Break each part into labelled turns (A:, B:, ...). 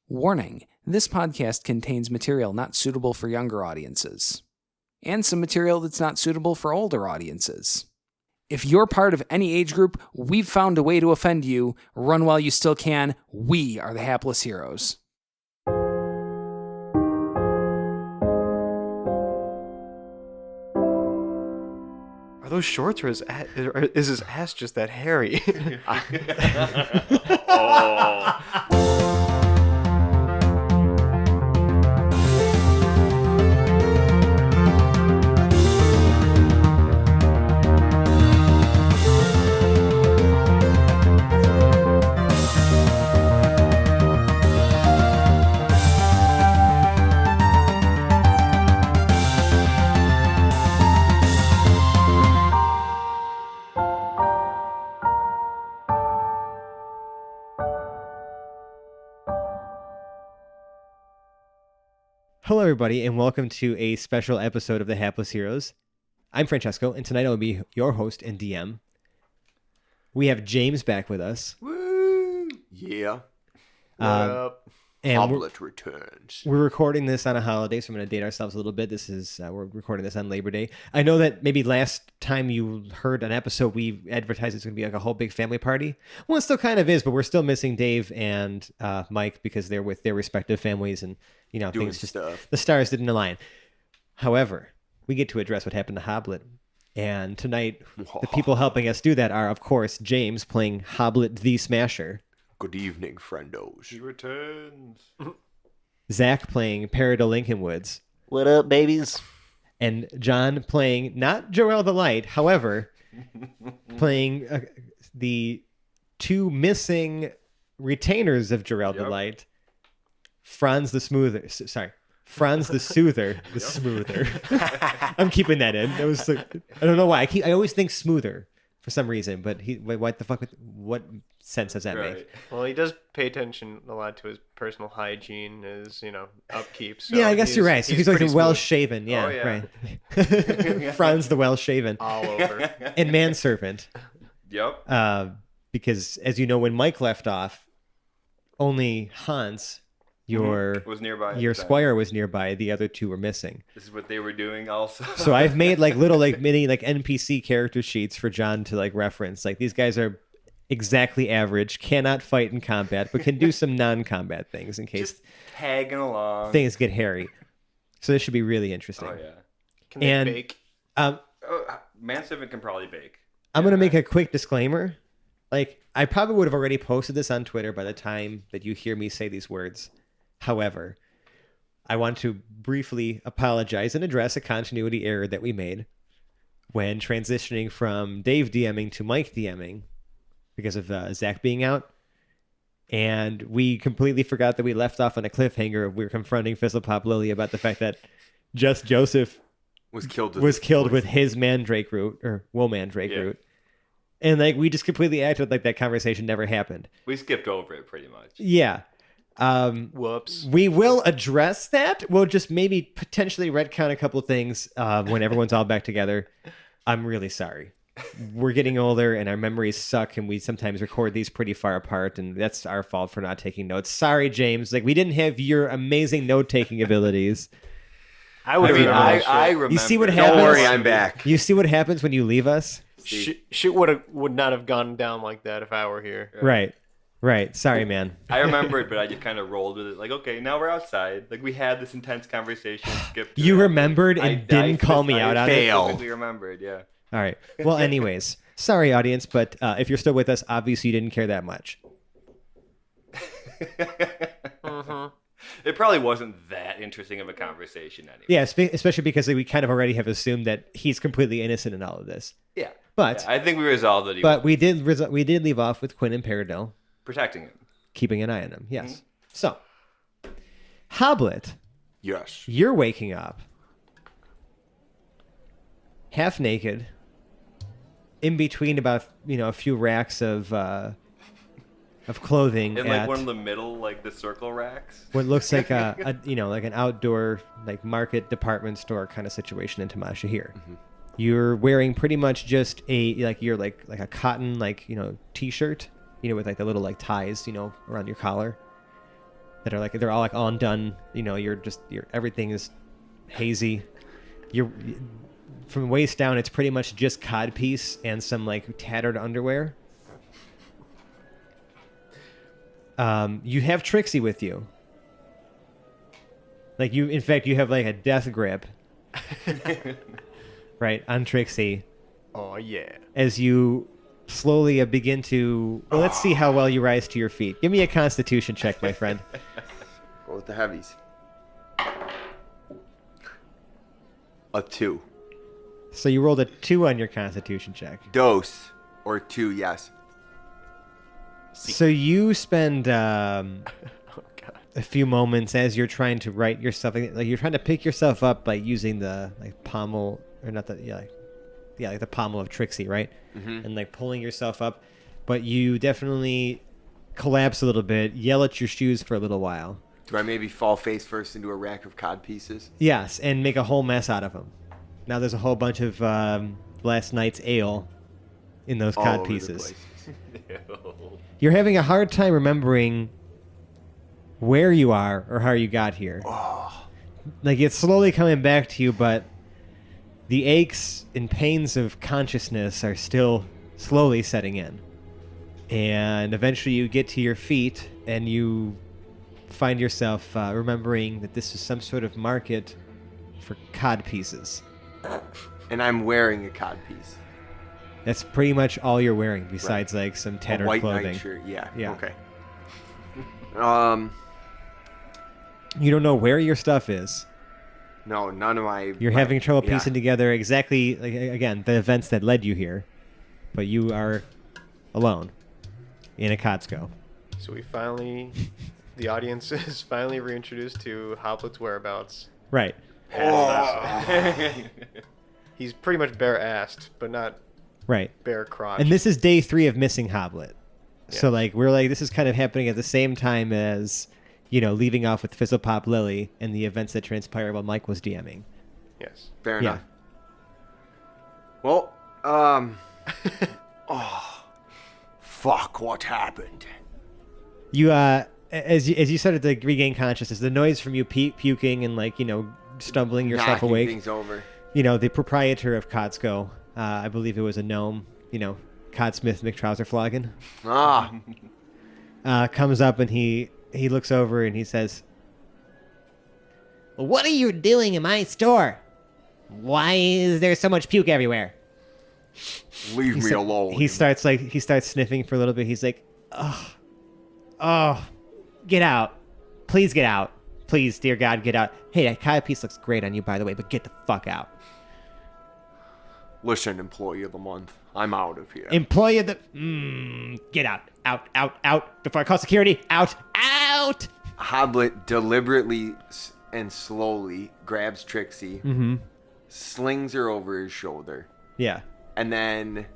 A: Warning, this podcast contains material not suitable for younger audiences, and some material that's not suitable for older audiences. If you're part of any age group, we've found a way to offend you. Run while you still can. We are the hapless heroes.
B: Are those shorts or is his ass just that hairy?
C: Hello, everybody, and welcome to a special episode of the Hapless Heroes. I'm Francesco, and tonight I will be your host and DM. We have James back with us.
B: Woo! Yeah. What up?
C: And
B: Hobblet returns.
C: We're recording this on a holiday, so I'm going to date ourselves a little bit. This is we're recording this on Labor Day. I know that maybe last time you heard an episode, we advertised it's going to be like a whole big family party. Well, it still kind of is, but we're still missing Dave and Mike because they're with their respective families and
B: Doing
C: things just
B: stuff.
C: the stars didn't align. However, we get to address what happened to Hobblet. And tonight, the people helping us do that are, of course, James playing Hobblet the Smasher.
B: Good evening, friendos.
D: He returns.
C: Zach playing Peridot Lincoln Woods.
E: What up, babies?
C: And John playing not Joel the Light, however, playing the two missing retainers of Joel the Light. Franz the Soother. The Smoother. I'm keeping that in. It was I don't know why. I always think smoother for some reason, but what the fuck? What sense does that make?
D: Well, he does pay attention a lot to his personal hygiene, his upkeep. So
C: yeah, I guess you're right. So he's like
D: pretty
C: well
D: smooth.
C: shaven. Yeah,
D: Oh, yeah.
C: right. Franz the well shaven
D: all over.
C: and manservant.
D: Yep.
C: Because as you know, when Mike left off, only Hans.
D: Was nearby.
C: Your squire was nearby. The other two were missing.
D: This is what they were doing also.
C: So I've made little mini NPC character sheets for John to reference. These guys are exactly average, cannot fight in combat, but can do some non-combat things in case
D: just tagging along.
C: Things get hairy. So this should be really interesting.
D: Oh yeah. Can they bake?
F: Manservant can probably bake.
C: I'm gonna make a quick disclaimer. I probably would have already posted this on Twitter by the time that you hear me say these words. However, I want to briefly apologize and address a continuity error that we made when transitioning from Dave DMing to Mike DMing because of Zach being out. And we completely forgot that we left off on a cliffhanger. We were confronting Fizzlepop Lily about the fact that Just Joseph
B: Was killed
C: with his mandrake root, or wool mandrake root. And we just completely acted like that conversation never happened.
F: We skipped over it pretty much.
C: Yeah.
D: Whoops.
C: We will address that. We'll just maybe potentially retcon a couple things when everyone's all back together. I'm really sorry. We're getting older and our memories suck, and we sometimes record these pretty far apart, and that's our fault for not taking notes. Sorry, James. We didn't have your amazing note-taking abilities.
F: I remember.
C: You see what happens?
B: Don't worry, I'm back.
C: You see what happens when you leave us?
D: Shit would not have gone down like that if I were here.
C: Right. Sorry, man.
F: I remembered, but I just kind of rolled with it. Okay, now we're outside. We had this intense conversation. Skipped.
C: You remembered and didn't call me out on it?
F: I remembered, yeah.
C: All right. Well, anyways, sorry, audience, but if you're still with us, obviously you didn't care that much.
F: It probably wasn't that interesting of a conversation anyway.
C: Yeah, especially because we kind of already have assumed that he's completely innocent in all of this.
F: Yeah.
C: But
F: I think we resolved it.
C: But we did leave off with Quinn and Peridot.
F: Protecting him.
C: Keeping an eye on him, yes. Mm-hmm. So, Hobblet.
B: Yes.
C: You're waking up. Half naked. In between about, a few racks of clothing.
F: In one of the middle, the circle racks.
C: What looks like an outdoor, market department store kind of situation in Tamasha here. Mm-hmm. You're wearing pretty much just a cotton t-shirt, with the little ties, around your collar. that are like they're all like undone. You know, you're everything is hazy. You're from waist down. It's pretty much just codpiece and some like tattered underwear. You have Trixie with you. Like in fact, you have like a death grip, right, on Trixie.
D: Oh yeah.
C: As you slowly begin to, well, let's see how well you rise to your feet. Give me a Constitution check, my friend.
E: Go with the heavies. A 2.
C: So you rolled a 2 on your Constitution check.
E: Dose or 2, yes.
C: So you spend
D: Oh god.
C: a few moments as you're trying to right yourself, like you're trying to pick yourself up by using the like pommel, or not the like the pommel of Trixie, right?
E: Mm-hmm.
C: And like pulling yourself up, but you definitely collapse a little bit, yell at your shoes for a little while.
E: Do I maybe fall face first into a rack of cod pieces?
C: Yes, and make a whole mess out of them. Now there's a whole bunch of last night's ale in those
E: All
C: cod
E: over the
C: pieces.
E: place.
C: You're having a hard time remembering where you are or how you got here. Like it's slowly coming back to you, but the aches and pains of consciousness are still slowly setting in. And eventually you get to your feet and you find yourself remembering that this is some sort of market for cod pieces.
E: And I'm wearing a cod piece.
C: That's pretty much all you're wearing besides like some
E: A
C: tattered
E: white
C: clothing.
E: nightshirt. Yeah.
C: Yeah.
E: Okay.
C: You don't know where your stuff is.
E: No, none of my.
C: You're having trouble
E: yeah.
C: piecing together exactly, like, again, the events that led you here. But you are alone in a Kotsko.
D: So the audience is finally reintroduced to Hobblet's whereabouts.
C: Right.
D: He's pretty much bare-assed, but not
C: Right.
D: bare crotch.
C: And this is day 3 of missing Hobblet. So
D: Yeah.
C: like we're like this is kind of happening at the same time as, you know, leaving off with Fizzlepop Lily and the events that transpired while Mike was DMing.
D: Yes.
E: Fair
C: Yeah.
E: enough. Well, fuck! What happened?
C: You as you started to regain consciousness, the noise from you puking and like, you know, stumbling yourself
E: Knocking
C: awake.
E: things over.
C: You know, the proprietor of Kotsko, I believe it was a gnome, you know, Codsmith McTrouserfloggin, comes up and he looks over and he says, "Well, what are you doing in my store? Why is there so much puke everywhere?"
E: Leave me alone.
C: He starts sniffing for a little bit. He's like, oh, get out. Please get out. Please, dear God, get out. Hey, that cod piece looks great on you, by the way, but get the fuck out.
E: Listen, employee of the month, I'm out of here.
C: Employee of the... get out. Out. Before I call security. Out.
E: Hoblet deliberately and slowly grabs Trixie,
C: Mm-hmm.
E: slings her over his shoulder,
C: Yeah.
E: and then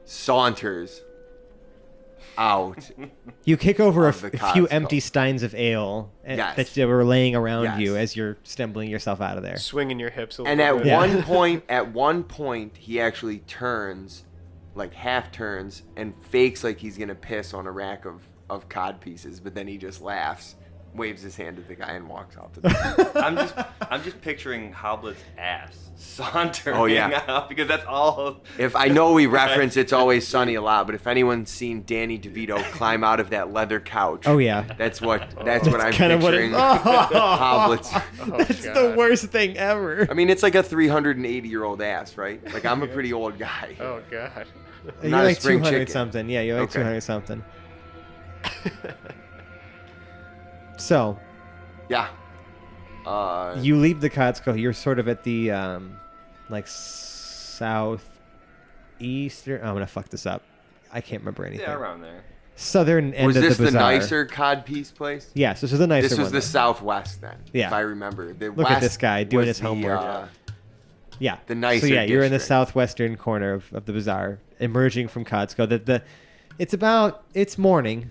E: saunters out.
C: You kick over a
E: Of the
C: few
E: Costco.
C: empty steins of ale
E: Yes.
C: that were laying around
E: Yes.
C: you as you're stumbling yourself out of there.
D: Swinging your hips a
E: And
D: little
E: at
D: bit.
E: one point, he actually turns, like half turns, and fakes like he's gonna piss on a rack of cod pieces, but then he just laughs, waves his hand at the guy, and walks out the door.
F: I'm just picturing Hobblet's ass sauntering
E: Oh, yeah.
F: out because that's all.
E: If I know we reference It's Always Sunny a lot, but if anyone's seen Danny DeVito climb out of that leather couch,
C: Oh, yeah.
E: that's what I'm
C: kind of what it-
E: picturing. Hoblet's.
C: That's the
D: God.
C: worst thing ever.
E: I mean, it's like a 380-year-old ass, right? Like, I'm a pretty old guy.
D: Oh god.
C: You're
E: Not a
C: like
E: spring
C: 200
E: chicken.
C: something. Yeah, you're like
E: Okay.
C: 200 something. So,
E: Yeah.
C: you leave the Kotsko. You're sort of at the, like, southeastern... Oh, I'm going to fuck this up. I can't remember anything.
F: Yeah, around there.
C: Southern end
E: Was
C: of
E: this
C: the
E: the
C: bazaar.
E: nicer cod piece place?
C: Yes, this was the nicer
E: This was
C: one
E: the
C: then.
E: southwest then,
C: Yeah.
E: if I remember. The
C: Look at
E: west
C: this guy doing
E: was
C: his homework. Yeah.
E: the nicer
C: So yeah, you're in the
E: district.
C: southwestern corner of the bazaar, emerging from Kotsko. It's morning.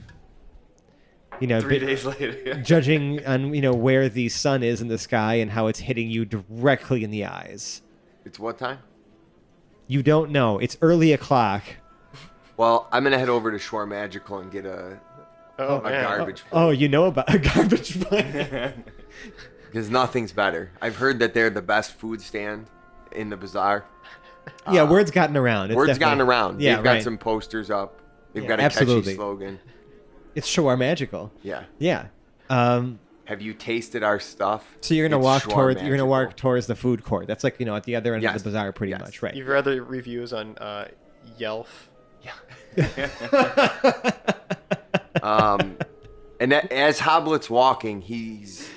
C: You know,
F: 3 days later.
C: judging on, you know, where the sun is in the sky and how it's hitting you directly in the eyes.
E: It's what time?
C: You don't know. It's early o'clock.
E: Well, I'm gonna head over to Shore Magical and get a
D: Oh,
E: A
D: man.
E: garbage
C: Oh, you know about a garbage plate.
E: Because nothing's better. I've heard that they're the best food stand in the bazaar.
C: Yeah, word's gotten around. It's
E: Word's gotten
C: definitely-
E: around.
C: Yeah,
E: They've got
C: right.
E: some posters up. They've
C: Yeah,
E: got a
C: absolutely.
E: catchy slogan.
C: It's Shore Magical.
E: Yeah.
C: Yeah.
E: Have you tasted our stuff?
C: So you're gonna
E: It's
C: walk
E: Shore
C: towards
E: Magical.
C: towards the food court. That's like at the other end of
E: Yes.
C: the bazaar, pretty
E: Yes.
C: much, right?
D: You've read the reviews on Yelp.
E: And as Hobblet's walking, he's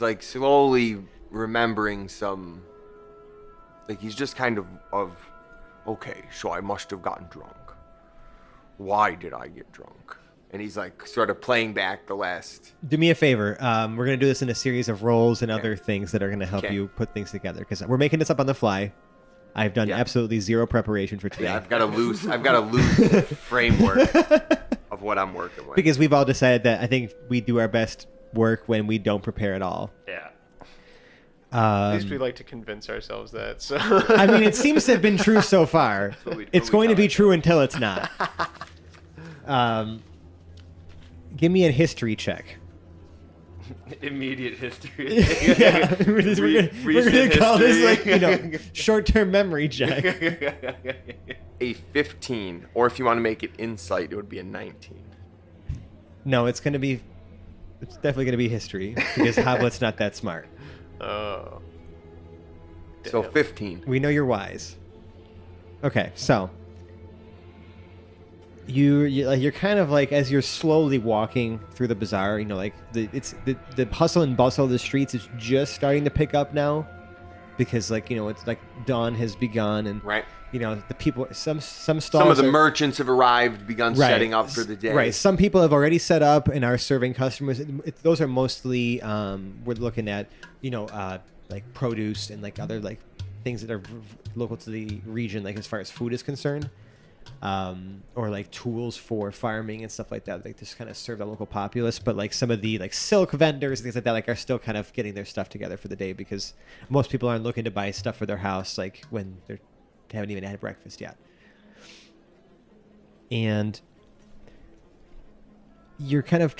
E: like slowly remembering some. Like he's just kind of okay, so I must have gotten drunk. Why did I get drunk? And he's like sort of playing back the last.
C: Do me a favor. We're gonna do this in a series of roles and other things that are gonna help
E: Okay.
C: you put things together because we're making this up on the fly. I've done
E: Yeah.
C: absolutely zero preparation for today
E: Yeah, I've got a loose framework of what I'm working with.
C: because we've all decided that I think we do our best work when we don't prepare at all.
F: Yeah.
D: At least we like to convince ourselves that. So
C: I mean, it seems to have been true so far.
F: But
C: It's
F: we
C: going to
F: tell
C: be
F: it.
C: true until it's not. Give me a history check.
F: Immediate history.
C: Yeah, we're gonna
F: Recent
C: call this
F: history.
C: short-term memory check.
E: A 15, or if you want to make it insight, it would be a 19.
C: No, it's definitely gonna be history because Hoblet's not that smart.
D: oh,
E: So
D: Damn.
E: 15.
C: We know you're wise. Okay, so you're kind of like as you're slowly walking through the bazaar, like the hustle and bustle of the streets is just starting to pick up now because it's like dawn has begun and
E: Right.
C: the people some stalls
E: Some of the
C: are-
E: merchants have arrived, begun
C: Right.
E: setting up for the day.
C: Right. Some people have already set up and are serving customers. Those are mostly we're looking at like produce and like other like things that are local to the region, like as far as food is concerned, or like tools for farming and stuff like that. Like just kind of serve the local populace. But like some of the like silk vendors, things like that, like are still kind of getting their stuff together for the day because most people aren't looking to buy stuff for their house like when they haven't even had breakfast yet. And you're kind of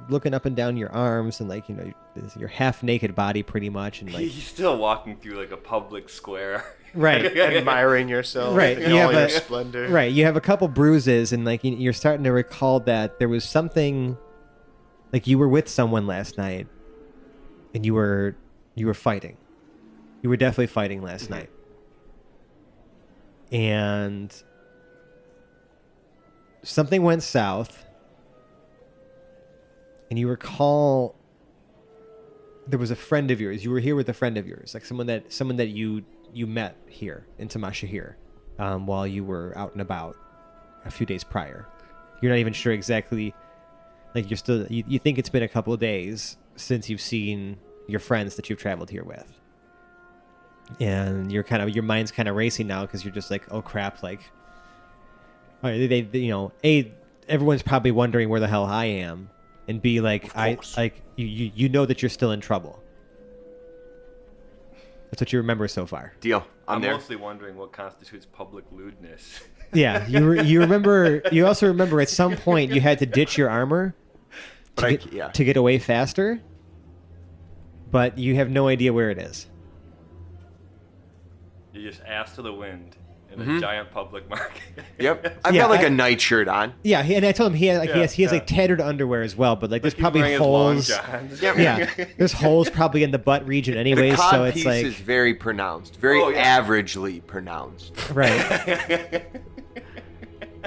C: looking up and down your arms and like your half naked body pretty much and like
F: He's still walking through like a public square.
C: right
D: admiring yourself
C: Right,
D: in
C: you
D: all
C: have
D: your
C: a-
D: splendor.
C: right you have a couple bruises and like you're starting to recall that there was something like you were with someone last night and you were fighting. You were definitely fighting last night. And something went south. And you recall there was a friend of yours. You were here with a friend of yours, like someone that you met here in Tamashahir while you were out and about a few days prior. You're not even sure exactly. Like you're still you think it's been a couple of days since you've seen your friends that you've traveled here with, and your mind's kind of racing now because you're just like, oh crap, like, all right, they everyone's probably wondering where the hell I am. And be like, you know that you're still in trouble. That's what you remember so far.
E: Deal. I'm there.
F: mostly wondering what constitutes public lewdness.
C: Yeah, you remember. You also remember at some point you had to ditch your armor to get away faster, but you have no idea where it is.
F: You just ass to the wind in a giant public market.
E: Yep. I've
C: Yeah,
E: got like a night shirt on.
C: Yeah, and I told him he has
F: Yeah.
C: like tattered underwear as well, but like there's
F: He's
C: probably
F: wearing his long
C: holes.
F: johns.
C: Yeah, there's holes probably in the butt region anyway,
E: The cod
C: so it's
E: piece
C: like
E: is very pronounced, very
F: Oh, yeah.
E: averagely pronounced.
C: right.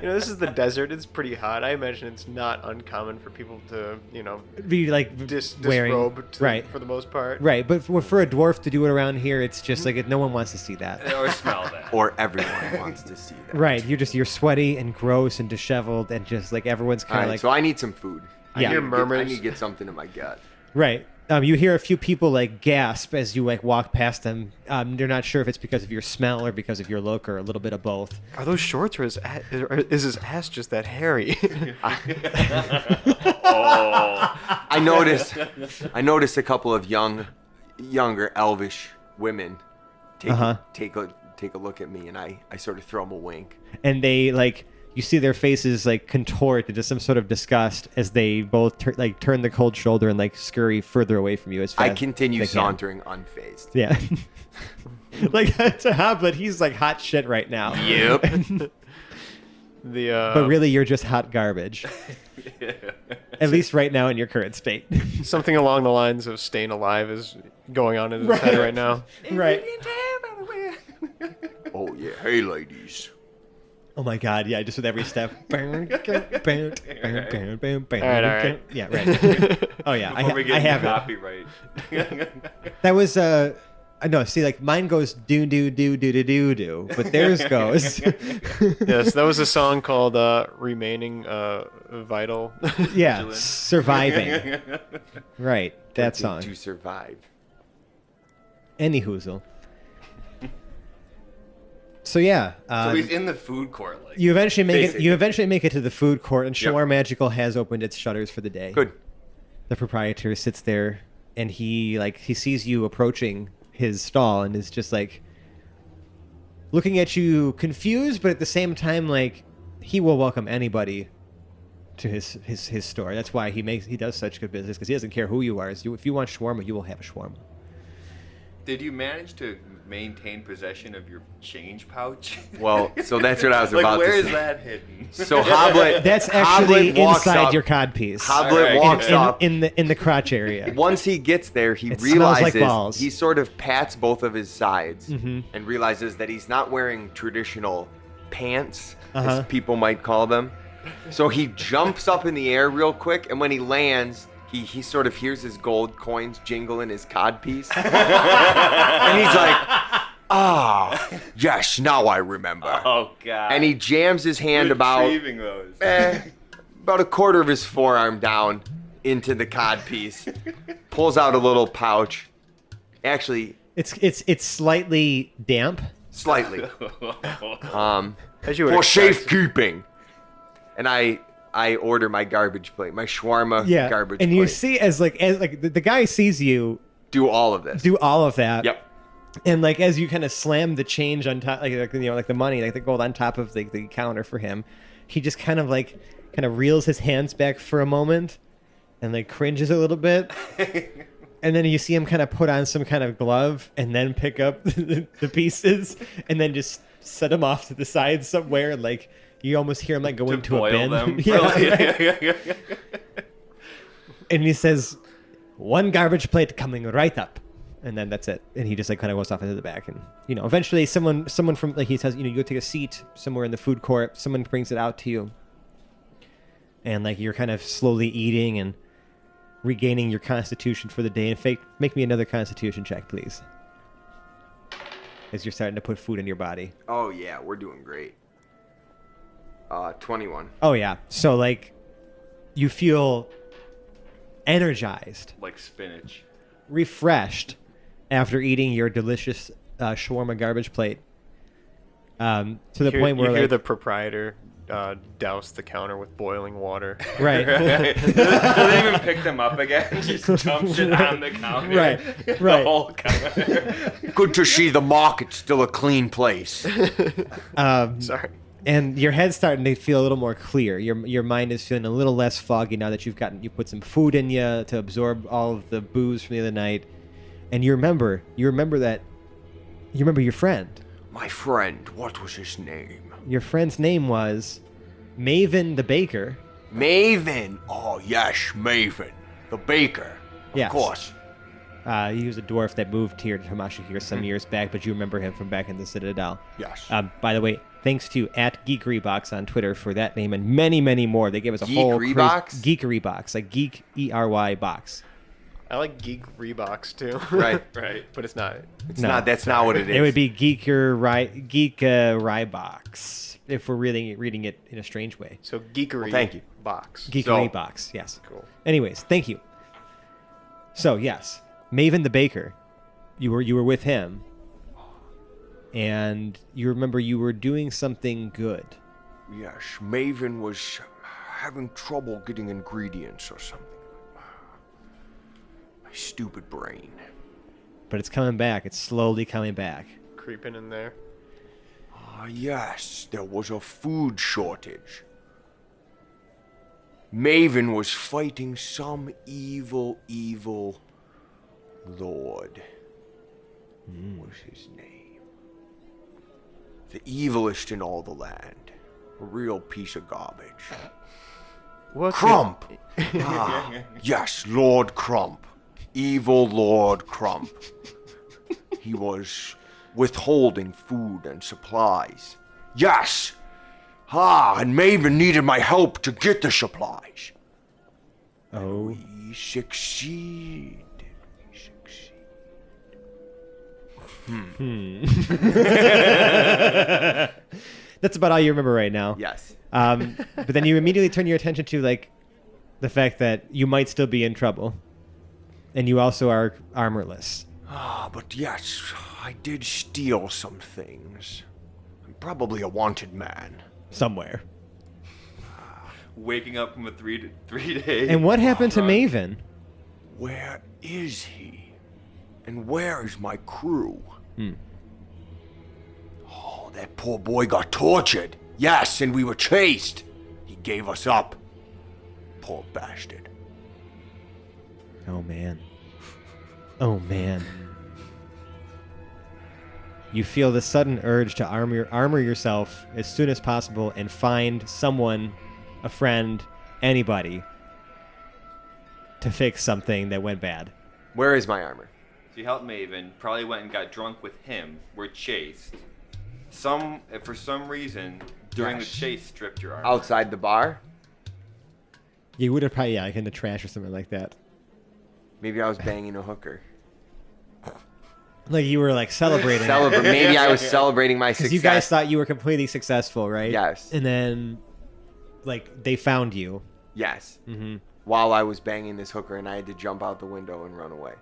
D: This is the desert. It's pretty hot. I imagine it's not uncommon for people to,
C: Be like wearing
D: disrobe
C: right.
D: for the most part.
C: Right, but for a dwarf to do it around here, it's just like no one wants to see that.
F: Or smell that.
E: Or everyone wants to see that.
C: Right, you're sweaty and gross and disheveled and just like everyone's
E: All
C: kind
E: right,
C: of like
E: so I need some food.
C: Yeah.
E: I
D: Hear
E: need
D: murmurs.
E: to get something in my gut.
C: right. You hear a few people like gasp as you like walk past them. They're not sure if it's because of your smell or because of your look or a little bit of both.
B: Are those shorts or is his ass just that hairy?
F: Oh.
E: I noticed a couple of younger elvish women take a look at me, and I sort of throw them a wink.
C: And they like you see their faces like contort into some sort of disgust as they both turn the cold shoulder and like scurry further away from you as fast
E: I continue
C: as they can.
E: sauntering unfazed.
C: Yeah. Like to Hobblet, he's like hot shit right now.
E: Yep.
C: But really, you're just hot garbage. At least right now in your current state.
D: Something along the lines of staying alive is going on in his head right now.
C: Right.
E: Oh yeah, hey ladies.
C: Oh my god, yeah, just with every step.
D: All right.
C: Yeah, right. Oh yeah,
F: Before we get
C: I have it.
F: copyright.
C: That was no, see, like mine goes do do do do do do do, but theirs goes.
D: Yes, that was a song called "Remaining Vital."
C: Yeah,
F: Vigilant.
C: surviving. Right, that song.
E: To survive.
C: Any hoozle. So yeah,
F: So he's in the food court, like
C: you eventually make it.
F: basically.
C: You eventually make it to the food court, and
F: Yep.
C: Shawar Magical has opened its shutters for the day.
E: Good.
C: The proprietor sits there, and he sees you approaching his stall, and is just like looking at you, confused, but at the same time, like he will welcome anybody to his store. That's why he does such good business, because he doesn't care who you are. If you want shawarma, you will have a shawarma.
F: Did you manage to maintain possession of your change pouch?
E: Well, so that's what I was
F: like,
E: about
F: where
E: to
F: is
E: say.
F: that hidden?
E: So Hobblet.
C: That's actually
E: Hobblet walks
C: inside
E: up.
C: your cod piece.
E: Hobblet
F: Alright.
E: walks up.
C: in the crotch area.
E: Once he gets there, he
C: It smells like
E: realizes
C: balls.
E: he sort of pats both of his sides
C: Mhm.
E: and realizes that he's not wearing traditional pants,
C: Uh-huh.
E: as people might call them. So he jumps up in the air real quick, and when he lands, he sort of hears his gold coins jingle in his cod piece. And he's like, "Ah, yes, now I remember."
F: Oh god.
E: And he jams his hand about
F: retrieving those.
E: about a quarter of his forearm down into the cod piece, pulls out a little pouch. Actually,
C: It's slightly damp.
E: slightly.
D: As you would
E: For
D: expect.
E: safekeeping. And I order my garbage plate, my shawarma
C: Yeah,
E: garbage
C: and
E: plate.
C: you see as the guy sees you
E: Do all of this.
C: do all of that.
E: Yep.
C: And like as you kind of slam the change on top, like the money, like the gold on top of the counter for him, he just kind of reels his hands back for a moment, and like cringes a little bit, and then you see him kind of put on some kind of glove, and then pick up the pieces, and then just set them off to the side somewhere, like you almost hear him like go
F: To
C: into a
F: boil
C: bin.
F: them.
C: Yeah. And he says, "One garbage plate coming right up." And then that's it. And he just like kind of goes off into the back. And, eventually someone from, like he says, you go take a seat somewhere in the food court. Someone brings it out to you. And like you're kind of slowly eating and regaining your constitution for the day. And make me another constitution check, please. As you're starting to put food in your body.
E: Oh, yeah, we're doing great. 21.
C: Oh, yeah. So like you feel energized,
F: Like spinach.
C: refreshed after eating your delicious shawarma garbage plate. To the point where
D: you hear
C: like,
D: the proprietor douse the counter with boiling water.
C: right,
F: Doesn't even pick them up again. Just dumps it on the counter.
C: Right,
F: The
C: right.
F: whole counter.
E: Good to see the market's still a clean place.
D: Sorry.
C: and your head's starting to feel a little more clear. Your mind is feeling a little less foggy now that you put some food in you to absorb all of the booze from the other night, and you remember your friend.
E: My friend, what was his name?
C: Your friend's name was Maven the Baker.
E: Maven. Oh, yes, Maven. The baker. Of
C: Yes.
E: course.
C: He was a dwarf that moved here to Tamashahir some years back, but you remember him from back in the Citadel.
E: Yes.
C: By the way, thanks to @GeekeryBox on Twitter for that name and many, many more. They gave us a whole
E: Geekerybox?
C: Geekerybox, like Geek ERY box.
D: I like Geek Reeboks too.
E: Right.
F: Right.
D: But it's not.
E: It's not. That's not what it is.
C: It would be Geek Rybox if we're really reading it in a strange way.
D: So Geekery
E: Well, thank you.
D: box.
C: Geekery box, yes.
D: Cool.
C: Anyways, thank you. So yes, Maven the Baker, you were with him, and you remember you were doing something good.
E: Yes, Maven was having trouble getting ingredients or something. My stupid brain.
C: But it's coming back. It's slowly coming back.
D: Creeping in there.
E: Yes, there was a food shortage. Maven was fighting some evil lord. What was his name? The evilest in all the land. A real piece of garbage.
D: What?
E: Crump! Yes, Lord Crump. Evil Lord Crump. He was withholding food and supplies. Yes! And Maven needed my help to get the supplies.
C: Oh.
E: We succeed.
C: That's about all you remember right now.
E: Yes.
C: But then you immediately turn your attention to like the fact that you might still be in trouble, and you also are armorless.
E: But yes, I did steal some things. I'm probably a wanted man.
C: Somewhere.
F: Waking up from a three day.
C: And what happened to
F: run.
C: Maven?
E: Where is he? And where is my crew? Oh, that poor boy got tortured. Yes, and we were chased. He gave us up. Poor bastard.
C: Oh man. Oh man. You feel the sudden urge to armor yourself as soon as possible and find someone, a friend, anybody, to fix something that went bad.
E: Where is my armor?
F: So you helped Maven, probably went and got drunk with him, were chased. For some reason, during the chase, stripped your armor.
E: Outside the bar?
C: You would have probably, like in the trash or something like that.
E: Maybe I was banging a hooker.
C: Like you were like celebrating.
E: Maybe I was celebrating my
C: Because
E: success.
C: you guys thought you were completely successful, right?
E: Yes.
C: And then, like, they found you.
E: Yes.
C: Mm-hmm.
E: While I was banging this hooker and I had to jump out the window and run away.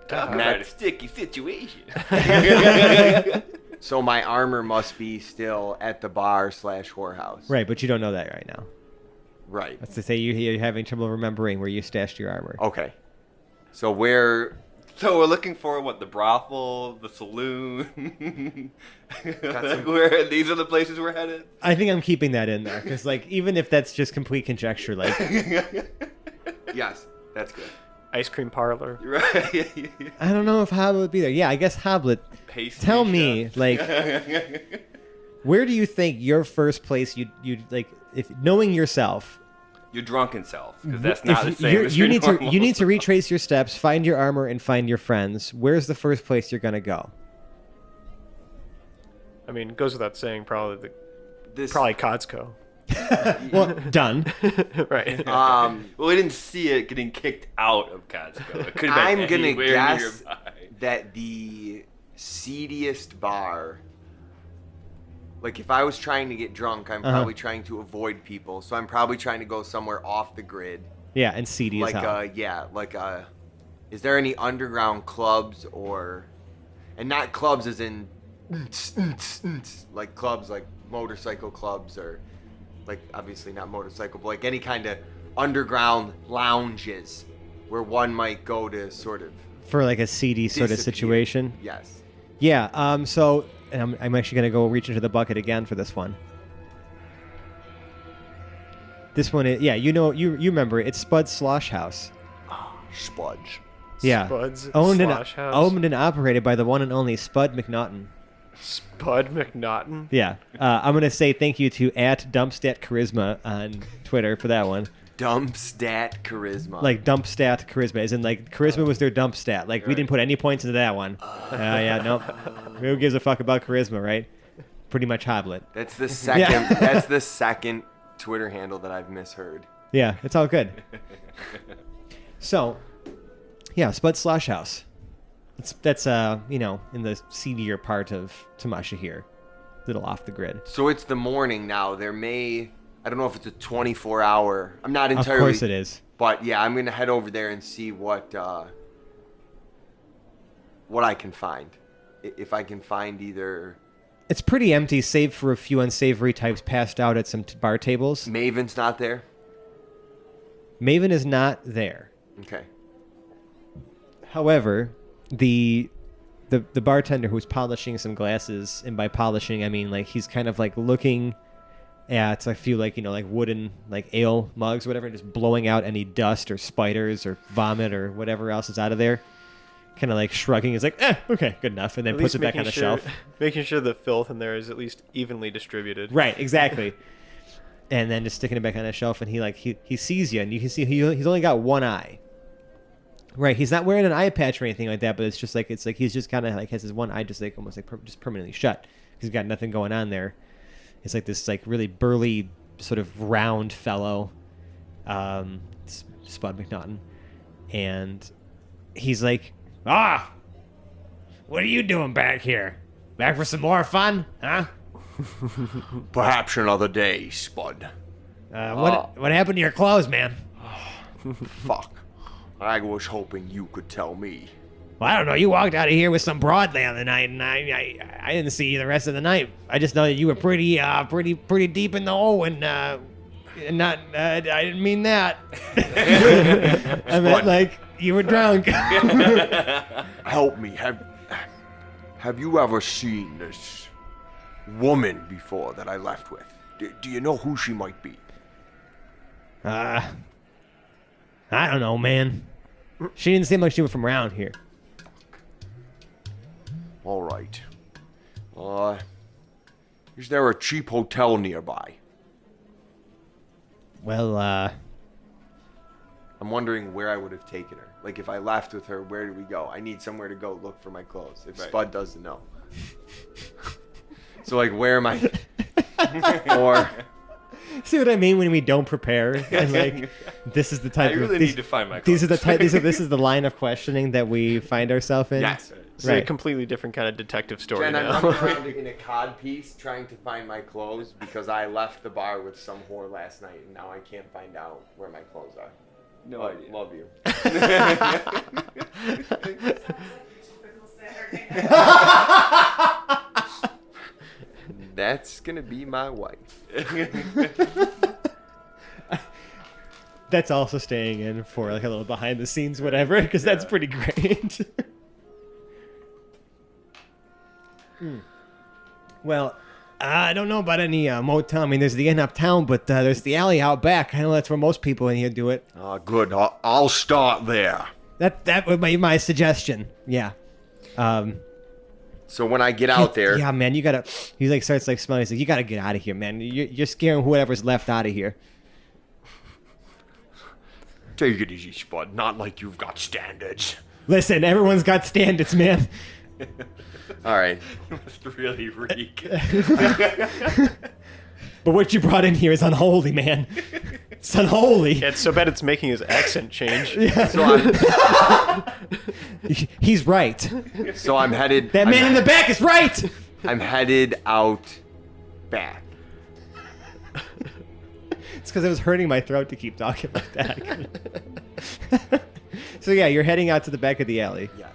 F: Talk about a sticky situation.
E: So my armor must be still at the bar / whorehouse.
C: Right, but you don't know that right now.
E: Right.
C: That's to say you're having trouble remembering where you stashed your armor.
E: Okay. So where...
F: So we're looking for what, the brothel, the saloon. These are the places we're headed.
C: I think I'm keeping that in there because, like, even if that's just complete conjecture, like,
E: Yes, that's good.
D: Ice cream parlor.
F: Right.
C: I don't know if Hobblet would be there. Yeah, I guess Hobblet.
F: Pastry
C: Tell
F: shop.
C: me, like, where do you think your first place you'd like if knowing yourself?
F: Your drunken self, because that's not the
C: If
F: same as your
C: you
F: normal
C: need to
F: self.
C: retrace your steps, find your armor, and find your friends. Where's the first place you're gonna go?
D: I mean, it goes without saying, probably
E: This...
D: Codsco.
C: Well, done.
D: Right.
F: Well, we didn't see it getting kicked out of Costco. It could have been
E: I'm gonna
F: anywhere
E: guess
F: nearby.
E: that the seediest bar... Like, if I was trying to get drunk, I'm probably trying to avoid people. So I'm probably trying to go somewhere off the grid.
C: Yeah, and seedy as hell.
E: Is there any underground clubs or... And not clubs as in... Like clubs like motorcycle clubs or... Like, obviously not motorcycle, but like any kind of underground lounges where one might go to sort of...
C: For like a seedy sort of
E: disappear.
C: situation.
E: Yes.
C: Yeah. So and I'm actually gonna go reach into the bucket again for this one. This one is you remember it. It's Spud's Slosh House.
E: Spudge.
C: Yeah.
D: Spud's
C: owned
D: Slosh House.
C: Owned and operated by the one and only Spud McNaughton.
D: Spud McNaughton.
C: Yeah. I'm gonna say thank you to @dumpstatcharisma on Twitter for that one.
E: Dump stat charisma.
C: Like dump stat charisma, as in like charisma was their dump stat. Like we didn't put any points into that one. Yeah, nope. Who gives a fuck about charisma, right? Pretty much Hobblet.
E: That's the second.
C: Yeah.
E: That's the second Twitter handle that I've misheard.
C: Yeah, it's all good. So, yeah, Spud Slosh House. That's in the seedier part of Tamasha here, little off the grid.
E: So it's the morning now. I don't know if it's a 24-hour. I'm not entirely.
C: Of course it is.
E: But yeah, I'm gonna head over there and see what I can find. If I can find either.
C: It's pretty empty, save for a few unsavory types passed out at some bar tables.
E: Maven's not there.
C: Maven is not there.
E: Okay.
C: However, the the bartender who's polishing some glasses, and by polishing I mean like he's kind of like looking at, I feel like, like wooden like ale mugs or whatever, just blowing out any dust or spiders or vomit or whatever else is out of there. Kind of like shrugging, is like, okay, good enough, and then puts it back on the shelf.
D: Making sure the filth in there is at least evenly distributed.
C: Right, exactly. And then just sticking it back on the shelf, and he sees you, and you can see he's only got one eye. Right, he's not wearing an eye patch or anything like that, but it's like he's just kind of like has his one eye just like almost like just permanently shut. He's got nothing going on there. It's like this like really burly sort of round fellow, Spud McNaughton, and he's like, what are you doing back here? Back for some more fun, huh?
E: Perhaps another day, Spud.
C: What happened to your clothes, man?
E: Fuck. I was hoping you could tell me.
C: Well, I don't know. You walked out of here with some broad the other night, and I didn't see you the rest of the night. I just know that you were pretty deep in the hole, and not. I didn't mean that. I meant like you were drunk.
E: Help me. Have you ever seen this woman before that I left with? Do you know who she might be?
C: I don't know, man. She didn't seem like she was from around here.
E: All right. Is there a cheap hotel nearby?
C: Well,
E: I'm wondering where I would have taken her. Like, if I left with her, where do we go? I need somewhere to go look for my clothes. If Spud doesn't know. So, like, where am I? Or...
C: See what I mean when we don't prepare? And like, this is the type
F: I really need to find my clothes.
C: These are the type. This is the line of questioning that we find ourselves in.
E: Yes.
D: It's a completely different kind of detective story
E: Jen,
D: now.
E: I'm running around in a cod piece trying to find my clothes because I left the bar with some whore last night and now I can't find out where my clothes are.
F: No idea.
E: Love you. That's gonna be my wife.
C: That's also staying in for like a little behind the scenes, whatever, because that's pretty great. Well, I don't know about any motel. I mean, there's the inn uptown, but there's the alley out back. I know that's where most people in here do it.
E: Good. I'll start there.
C: That would be my suggestion. Yeah.
E: So when I get out there,
C: yeah, man, you gotta. He like starts like smelling. He's like, you gotta get out of here, man. You're scaring whoever's left out of here.
E: take it easy, Spud. Not like you've got standards.
C: Listen, everyone's got standards, man.
E: All right.
F: You must really reek.
C: But what you brought in here is unholy, man. It's unholy.
D: Yeah, it's so bad it's making his accent change.
C: Yeah.
E: So
C: He's right.
E: I'm headed.
C: That man in the back is right.
E: I'm headed out back.
C: It's because it was hurting my throat to keep talking like that. So yeah, you're heading out to the back of the alley.
E: Yes.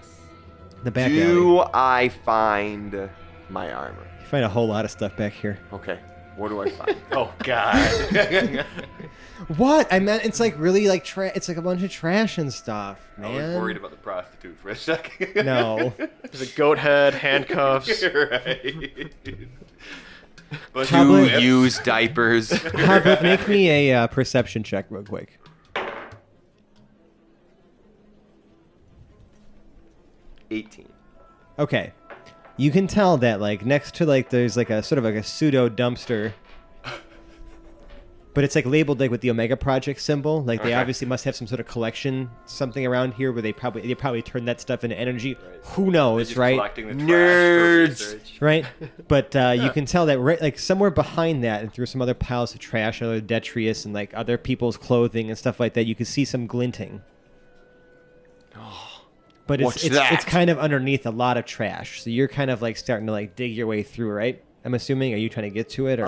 C: The back
E: Do
C: alley.
E: I find my armor?
C: You find a whole lot of stuff back here.
E: Okay. What do I find?
F: Oh God.
C: What? I meant it's like really like it's like a bunch of trash and stuff,
F: I
C: man.
F: was worried about the prostitute for a second.
C: No.
D: There's a goat head, handcuffs.
F: Right. But
C: Probably-
E: Two used diapers.
C: Hobblet, make me a perception check real quick.
E: 18.
C: Okay. You can tell that like next to like there's like a sort of like a pseudo dumpster. But it's like labeled like with the Omega Project symbol. Like they
E: Okay.
C: obviously must have some sort of collection something around here where they probably turn that stuff into energy. Who knows,
F: just
C: right?
F: collecting the trash
E: Nerds.
F: for research.
C: Right? But you can tell that right like somewhere behind that and through some other piles of trash, other detritus and like other people's clothing and stuff like that, you can see some glinting. But
E: What's
C: it's
E: that?
C: kind of underneath a lot of trash. So you're kind of like starting to like dig your way through, right? I'm assuming. Are you trying to get to it or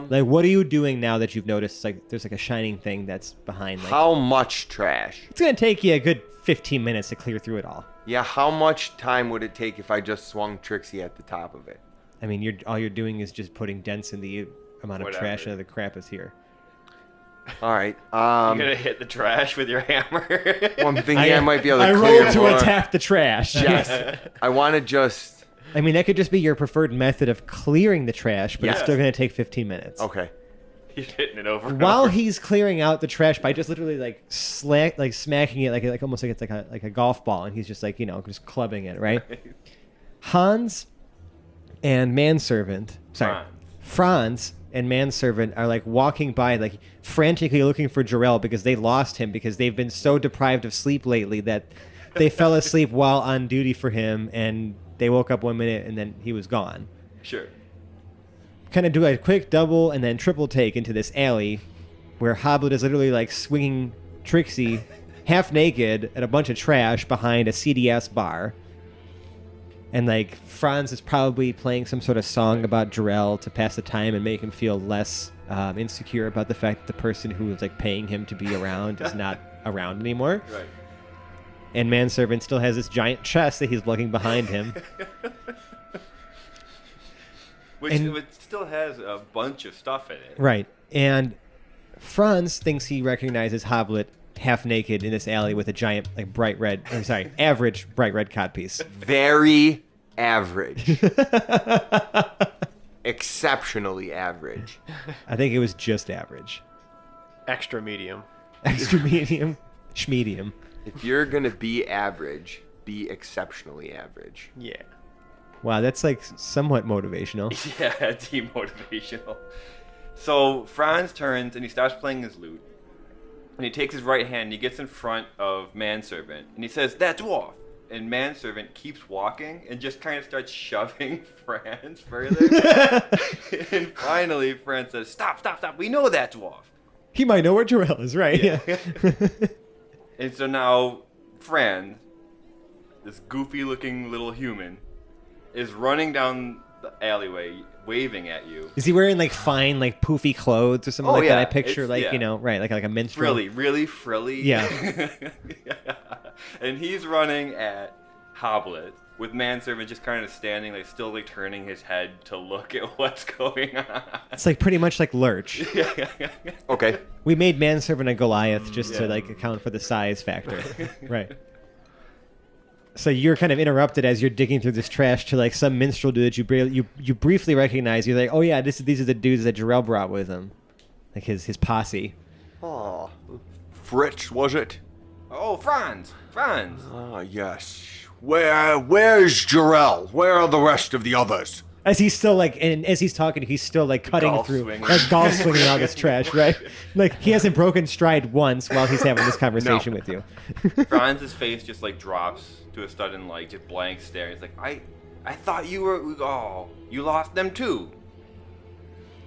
C: like what are you doing now that you've noticed like there's like a shining thing that's behind like
E: How much trash?
C: it's going to take you a good 15 minutes to clear through it all.
E: Yeah, how much time would it take if I just swung Trixie at the top of it?
C: I mean, all you're doing is just putting dents in the amount of
F: Whatever.
C: trash and other crap is here.
E: All right.
F: You're gonna hit the trash with your hammer.
E: Well, I'm thinking I might be able to
C: I
E: clear
C: rolled to
E: more.
C: attack the trash.
E: Yes. I want to just.
C: I mean, that could just be your preferred method of clearing the trash, but it's
E: Yes.
C: still going to take 15 minutes.
E: Okay.
F: He's hitting it over. and
C: While
F: over.
C: he's clearing out the trash by just literally like smacking it like almost like it's like a golf ball, and he's just like just clubbing it, right? Hans and manservant, Franz and manservant are like walking by, like frantically looking for Jarrell because they lost him because they've been so deprived of sleep lately that they fell asleep while on duty for him, and they woke up 1 minute and then he was gone.
F: Sure.
C: Kind of do a quick double and then triple take into this alley where Hobblet is literally like swinging Trixie half naked at a bunch of trash behind a CDS bar. And like Franz is probably playing some sort of song about Jarrell to pass the time and make him feel less insecure about the fact that the person who is like paying him to be around is not around anymore.
F: Right.
C: And manservant still has this giant chest that he's lugging behind him.
F: Which it still has a bunch of stuff in it.
C: Right. And Franz thinks he recognizes Hobblet half naked in this alley with a giant, like, average bright red codpiece.
E: Very average. Exceptionally average.
C: I think it was just average.
D: Extra medium.
C: Extra medium, schmedium.
E: If you're going to be average, be exceptionally average.
D: Yeah.
C: Wow, that's like somewhat motivational.
F: Yeah, demotivational. So Franz turns and he starts playing his lute. And he takes his right hand and he gets in front of manservant. And he says, "That dwarf." And manservant keeps walking and just kind of starts shoving Franz further. And finally, Franz says, "Stop, stop, stop. We know that dwarf."
C: He might know where Jarrell is, right? Yeah.
F: And so now Fran, this goofy-looking little human, is running down the alleyway, waving at you.
C: Is he wearing like fine, like poofy clothes or something
F: Oh,
C: like
F: yeah.
C: that? I picture
F: It's-
C: like
F: yeah.
C: right, like a minstrel.
F: Frilly, really frilly.
C: Yeah.
F: And he's running at Hobblet with manservant just kind of standing, like still like turning his head to look at what's going on.
C: It's like pretty much like Lurch.
E: Okay.
C: We made manservant a Goliath just to like account for the size factor. Right. So you're kind of interrupted as you're digging through this trash to like some minstrel dude that you briefly recognize. You're like, oh yeah, these are the dudes that Jarrell brought with him, like his posse.
E: Oh, Fritz, was it?
F: Oh, Franz.
E: Ah, yes. Where's Jarrell? Where are the rest of the others?
C: As he's still like, and as he's talking, he's still like cutting
F: Golf
C: through,
F: swinging.
C: like golf swinging all this trash, right? Like he hasn't broken stride once while he's having this conversation with you.
F: Franz's face just like drops to a sudden like just blank stare. He's like, I thought you were. Oh, you lost them too.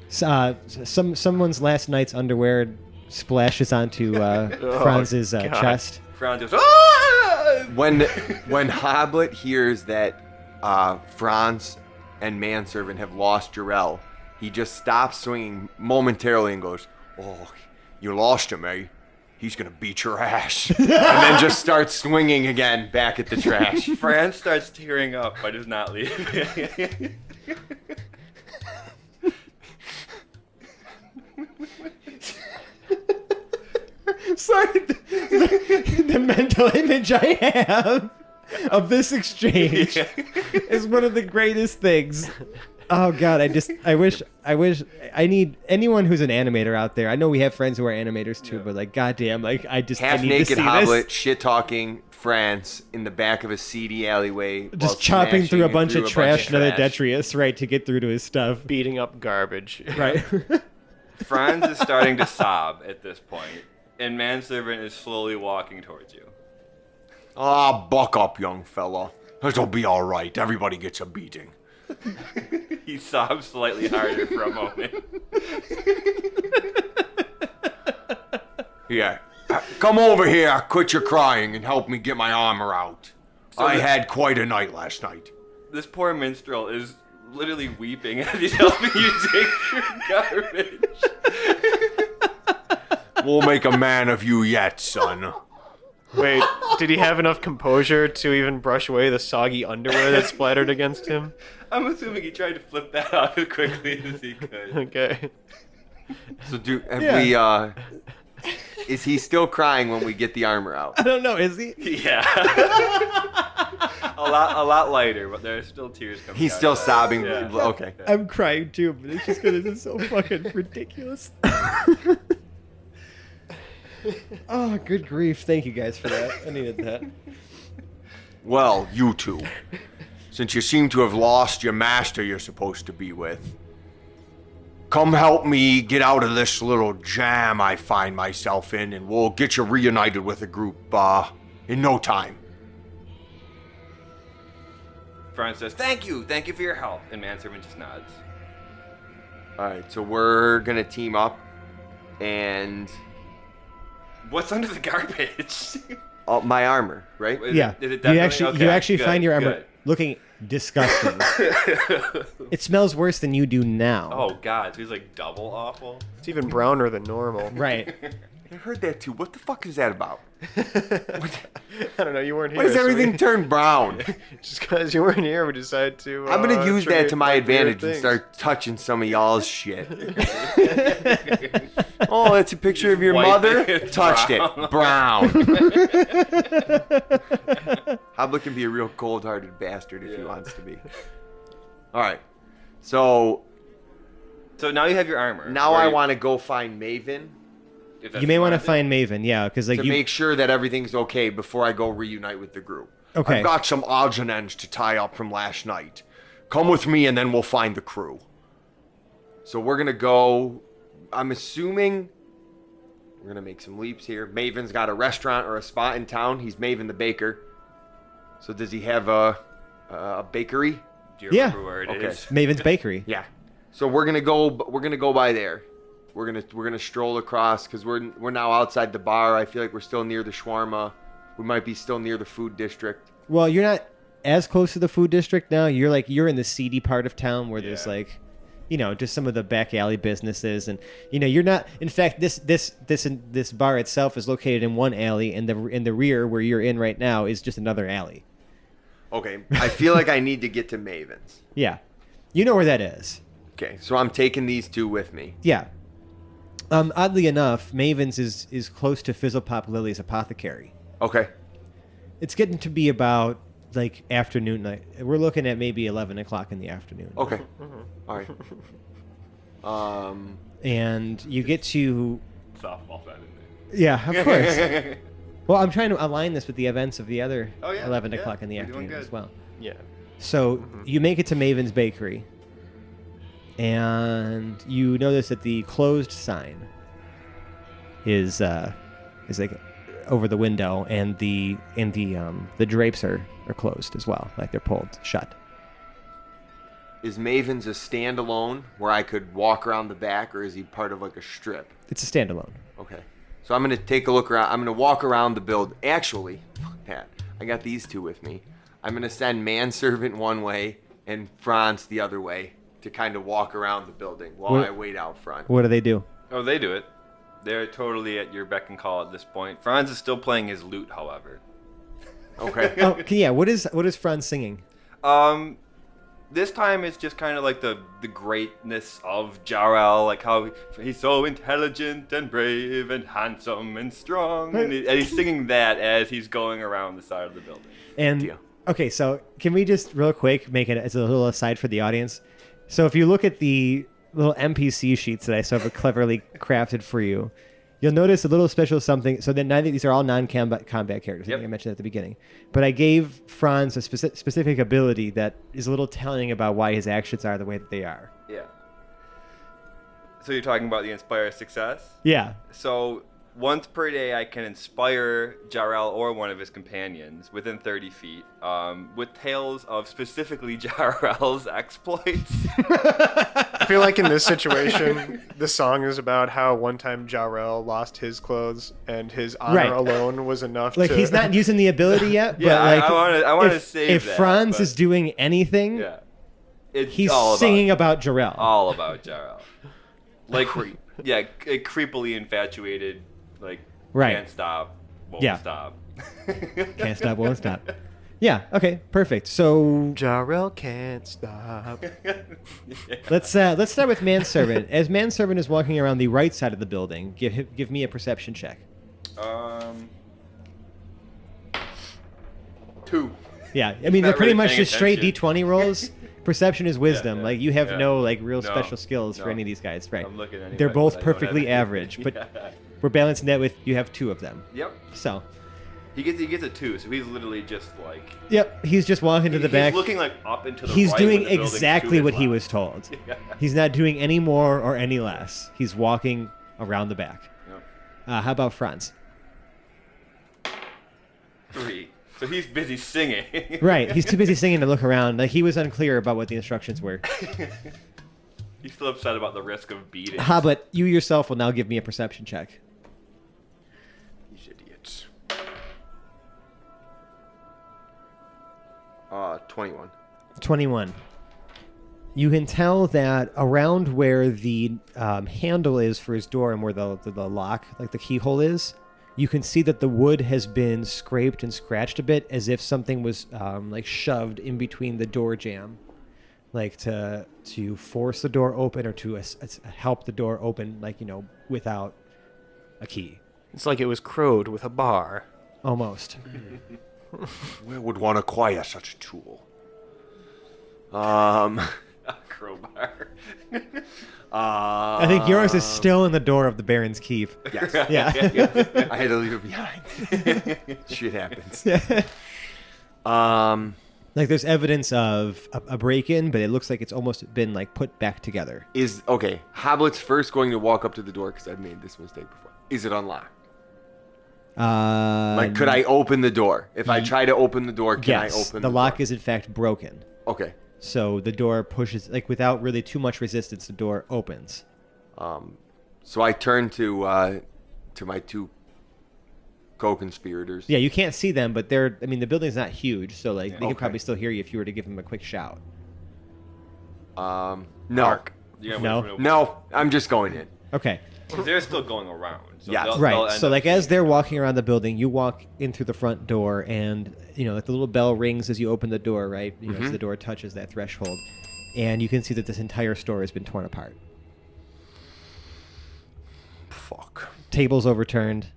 C: Someone's last night's underwear splashes onto Franz's chest.
F: Franz goes, "Ah!"
E: When Hobblet hears that Franz and manservant have lost Jarrell, he just stops swinging momentarily and goes, "Oh, you lost him, eh? He's gonna beat your ass," and then just starts swinging again back at the trash.
F: Franz starts tearing up, but is not leaving.
C: Sorry, the mental image I have of this exchange is one of the greatest things. Oh God, I need anyone who's an animator out there. I know we have friends who are animators too, but like, goddamn, like I need to
E: Half-naked
C: see
E: Hobblet
C: this.
E: shit-talking France in the back of a seedy alleyway, while
C: Just chopping
E: smashing
C: through a bunch of trash and other
E: trash.
C: detritus, right, to get through to his stuff.
D: Beating up garbage.
C: Right.
F: Franz is starting to sob at this point, and manservant is slowly walking towards you.
E: Ah, buck up, young fella. This'll be all right. Everybody gets a beating.
F: He sobs slightly harder for a moment.
E: Yeah. Come over here, quit your crying, and help me get my armor out. I
F: the-
E: had quite a night last night.
F: This poor minstrel is literally weeping as he's helping you dig through garbage.
E: We'll make a man of you yet, son.
D: Wait, did he have enough composure to even brush away the soggy underwear that splattered against him?
F: I'm assuming he tried to flip that off as quickly as he could.
D: Okay.
E: So is he still crying when we get the armor out?
C: I don't know. Is he?
F: Yeah. a lot lighter, but there's still tears coming.
E: He's
F: out
E: still
F: of that.
E: sobbing.
F: Yeah.
E: Okay.
C: I'm crying too, but it's just because it's so fucking ridiculous. Oh, good grief. Thank you guys for that. I needed that.
E: Well, you two, since you seem to have lost your master you're supposed to be with, come help me get out of this little jam I find myself in, and we'll get you reunited with the group in no time.
F: Fran says, "Thank you for your help," and Manservant just nods.
E: All right, so we're gonna team up, and
F: What's under the garbage?
E: my armor, right?
F: Is
C: Yeah.
F: it
C: You
F: definitely
C: actually
F: okay?
C: you actually
F: Good,
C: find your armor
F: good.
C: looking disgusting. It smells worse than you do now.
F: Oh God, so he's like double awful.
D: It's even browner than normal.
C: Right.
E: I heard that too. What the fuck is that about?
D: I don't know. You weren't here.
E: Why does
D: so
E: everything turn brown?
D: Just because you weren't here, we decided to.
E: I'm gonna use that
D: trade,
E: to my
D: like, weird
E: advantage and
D: things.
E: start touching some of y'all's shit. Oh, that's a picture of your
F: Wipe
E: mother?
F: it.
E: Touched
F: Brown.
E: it. Brown. Hobblet can be a real cold-hearted bastard if he wants to be. All right. So
F: So now you have your armor.
E: now
F: Where
E: I
F: you-
E: want to go find Maven
F: if that's
C: You may want to
F: what
C: find Maven, yeah, because like
E: to
C: you.
E: make sure that everything's okay before I go reunite with the group.
C: Okay.
E: I've got some odds and ends to tie up from last night. Come with me and then we'll find the crew. So we're going to go, I'm assuming we're going to make some leaps here. Maven's got a restaurant or a spot in town. He's Maven the baker. So does he have a bakery?
F: Do you
C: Yeah.
F: remember where it
E: Okay.
F: is?
C: Maven's Bakery.
E: Yeah. So we're gonna go by there. We're gonna stroll across because we're now outside the bar. I feel like we're still near the shawarma. We might be still near the food district.
C: Well, you're not as close to the food district now. You're in the seedy part of town where there's
F: Yeah.
C: like, just some of the back alley businesses, and you're not. In fact, this bar itself is located in one alley, and in the rear where you're in right now is just another alley.
E: Okay. I feel like I need to get to Maven's.
C: Yeah, you know where that is.
E: Okay. So I'm taking these two with me.
C: Yeah. Oddly enough, Maven's is close to Fizzlepop Lily's apothecary.
E: Okay.
C: It's getting to be about like afternoon night. We're looking at maybe 11 o'clock in the afternoon.
E: Okay. All right.
C: And you get to
F: Softball that in
C: yeah, of course. Well, I'm trying to align this with the events of the other
F: Oh, yeah,
C: 11
F: yeah,
C: o'clock in the
F: you're doing
C: afternoon as
F: good.
C: well.
D: Yeah.
C: So you make it to Maven's Bakery, and you notice that the closed sign is like over the window, and the drapes are closed as well, like they're pulled shut.
E: Is Maven's a standalone where I could walk around the back, or is he part of like a strip?
C: It's a standalone.
E: Okay. So I'm going to take a look around. I'm going to walk around the build. Actually, fuck that. I got these two with me. I'm going to send Manservant one way and Franz the other way to kind of walk around the building while
C: What-
E: I wait out front.
C: What do they do?
F: Oh, they do it. They're totally at your beck and call at this point. Franz is still playing his lute, however.
E: Okay.
C: Oh, yeah. What is Franz singing?
F: This time it's just kind of like the greatness of Jarrell, like how he's so intelligent and brave and handsome and strong, and he's singing that as he's going around the side of the building.
C: And
E: Deal.
C: okay, so can we just real quick make it as a little aside for the audience? So if you look at the little NPC sheets that I so cleverly crafted for you, you'll notice a little special something. So then neither these are all non-combat characters. I
F: Yep.
C: think I mentioned at the beginning. But I gave Franz a specific ability that is a little telling about why his actions are the way that they are.
F: Yeah. So you're talking about the Inspire Success?
C: Yeah.
F: So once per day, I can inspire Jarrell or one of his companions within 30 feet with tales of specifically Jarrell's exploits.
D: I feel like in this situation, the song is about how one time Jarrell lost his clothes and his honor
C: Right.
D: alone was enough
C: Like
D: to...
C: he's not using the ability yet, but
F: Yeah,
C: like
F: I wanna
C: if,
F: save
C: if
F: that,
C: Franz
F: but-
C: is doing anything,
F: Yeah. It's
C: he's
F: all
C: singing about Jarrell.
F: all about Jarrell. Like yeah, creepily infatuated, like
C: Right.
F: can't stop, won't
C: Yeah.
F: stop.
C: Can't stop, won't stop. Yeah. Okay. Perfect. So
D: Jarrell can't stop.
C: let's start with manservant. As manservant is walking around the right side of the building, give me a perception check.
E: 2.
C: Yeah. I mean, they're
F: not
C: pretty
F: really
C: much
F: paying
C: just straight
F: attention.
C: D20 rolls. Perception is wisdom.
F: yeah,
C: Like you have
F: yeah.
C: no like real
F: No,
C: special skills for
F: no.
C: any of these guys, right?
F: I'm looking anyway,
C: They're both
F: but I don't have
C: perfectly
F: any.
C: average, but
F: Yeah.
C: we're balancing that with you have 2 of them.
F: Yep.
C: So,
F: He gets a 2, so he's literally just like
C: yep, he's just walking to the
F: he's
C: back.
F: looking like up into the
C: He's
F: right
C: doing
F: when the building's to
C: exactly
F: his
C: what he
F: left.
C: was told.
F: Yeah.
C: He's not doing any more or any less. He's walking around the back.
F: Yep.
C: How about Franz?
F: 3. So he's busy singing.
C: Right, he's too busy singing to look around. Like he was unclear about what the instructions were.
F: He's still upset about the risk of beating.
C: Hobblet, you yourself will now give me a perception check.
E: These idiots. 21.
C: 21. You can tell that around where the handle is for his door and where the lock, like the keyhole is, you can see that the wood has been scraped and scratched a bit as if something was like shoved in between the door jamb, like to force the door open or to help the door open, like, you know, without a key.
D: It's like it was crowed with a bar.
C: Almost.
E: Where would one acquire such a tool?
F: A crowbar.
C: I think yours is still in the door of the Baron's Keep.
E: Yes.
C: Yeah.
E: I had to leave it behind. Shit happens.
C: Like there's evidence of a break-in, but it looks like it's almost been like put back together.
E: Okay, Hobblet's first going to walk up to the door because I've made this mistake before. Is it unlocked? Like, could I open the door? If I try to open the door, can I
C: yes,
E: open
C: the
E: the
C: lock
E: door?
C: is in fact broken.
E: Okay.
C: So the door pushes, like without really too much resistance, the door opens.
E: So I turn to my 2 co-conspirators.
C: Yeah, you can't see them, but they're, I mean, the building's not huge, so like they could
E: Okay.
C: probably still hear you if you were to give them a quick shout.
E: No.
F: Yeah,
C: No.
E: No, I'm just going in.
C: Okay.
F: They're still going around. So
E: Yes.
F: they'll
C: Right.
F: end
C: So
F: up
C: like as
F: seeing
C: they're
F: it.
C: walking around the building, you walk in through the front door and, you know, like the little bell rings as you open the door, right? You know, as the door touches that threshold. And you can see that this entire store has been torn apart.
E: Fuck.
C: Tables overturned,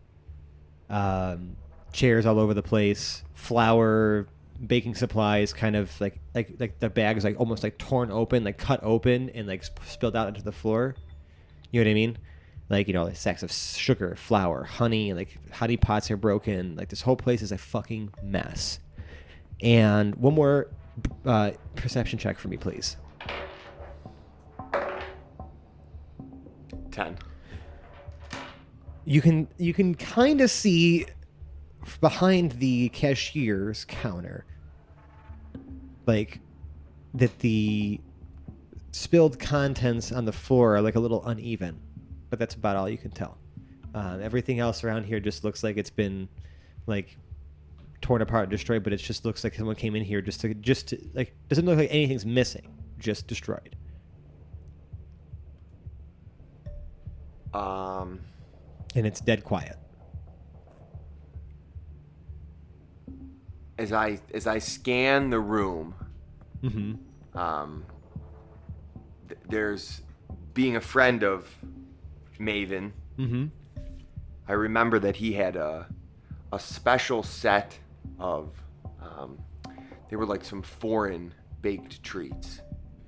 C: chairs all over the place, flour, baking supplies, kind of like the bag is like almost like torn open, like cut open and like spilled out into the floor. You know what I mean? Like, you know, like sacks of sugar, flour, honey, like honey pots are broken. Like this whole place is a fucking mess. And one more perception check for me, please.
E: 10.
C: You can kind of see behind the cashier's counter, like that the spilled contents on the floor are like a little uneven, but that's about all you can tell. Everything else around here just looks like it's been like torn apart and destroyed, but it just looks like someone came in here just to like, doesn't look like anything's missing, just destroyed. And it's dead quiet.
E: As I scan the room, there's being a friend of Maven. I remember that he had a special set of they were like some foreign baked treats.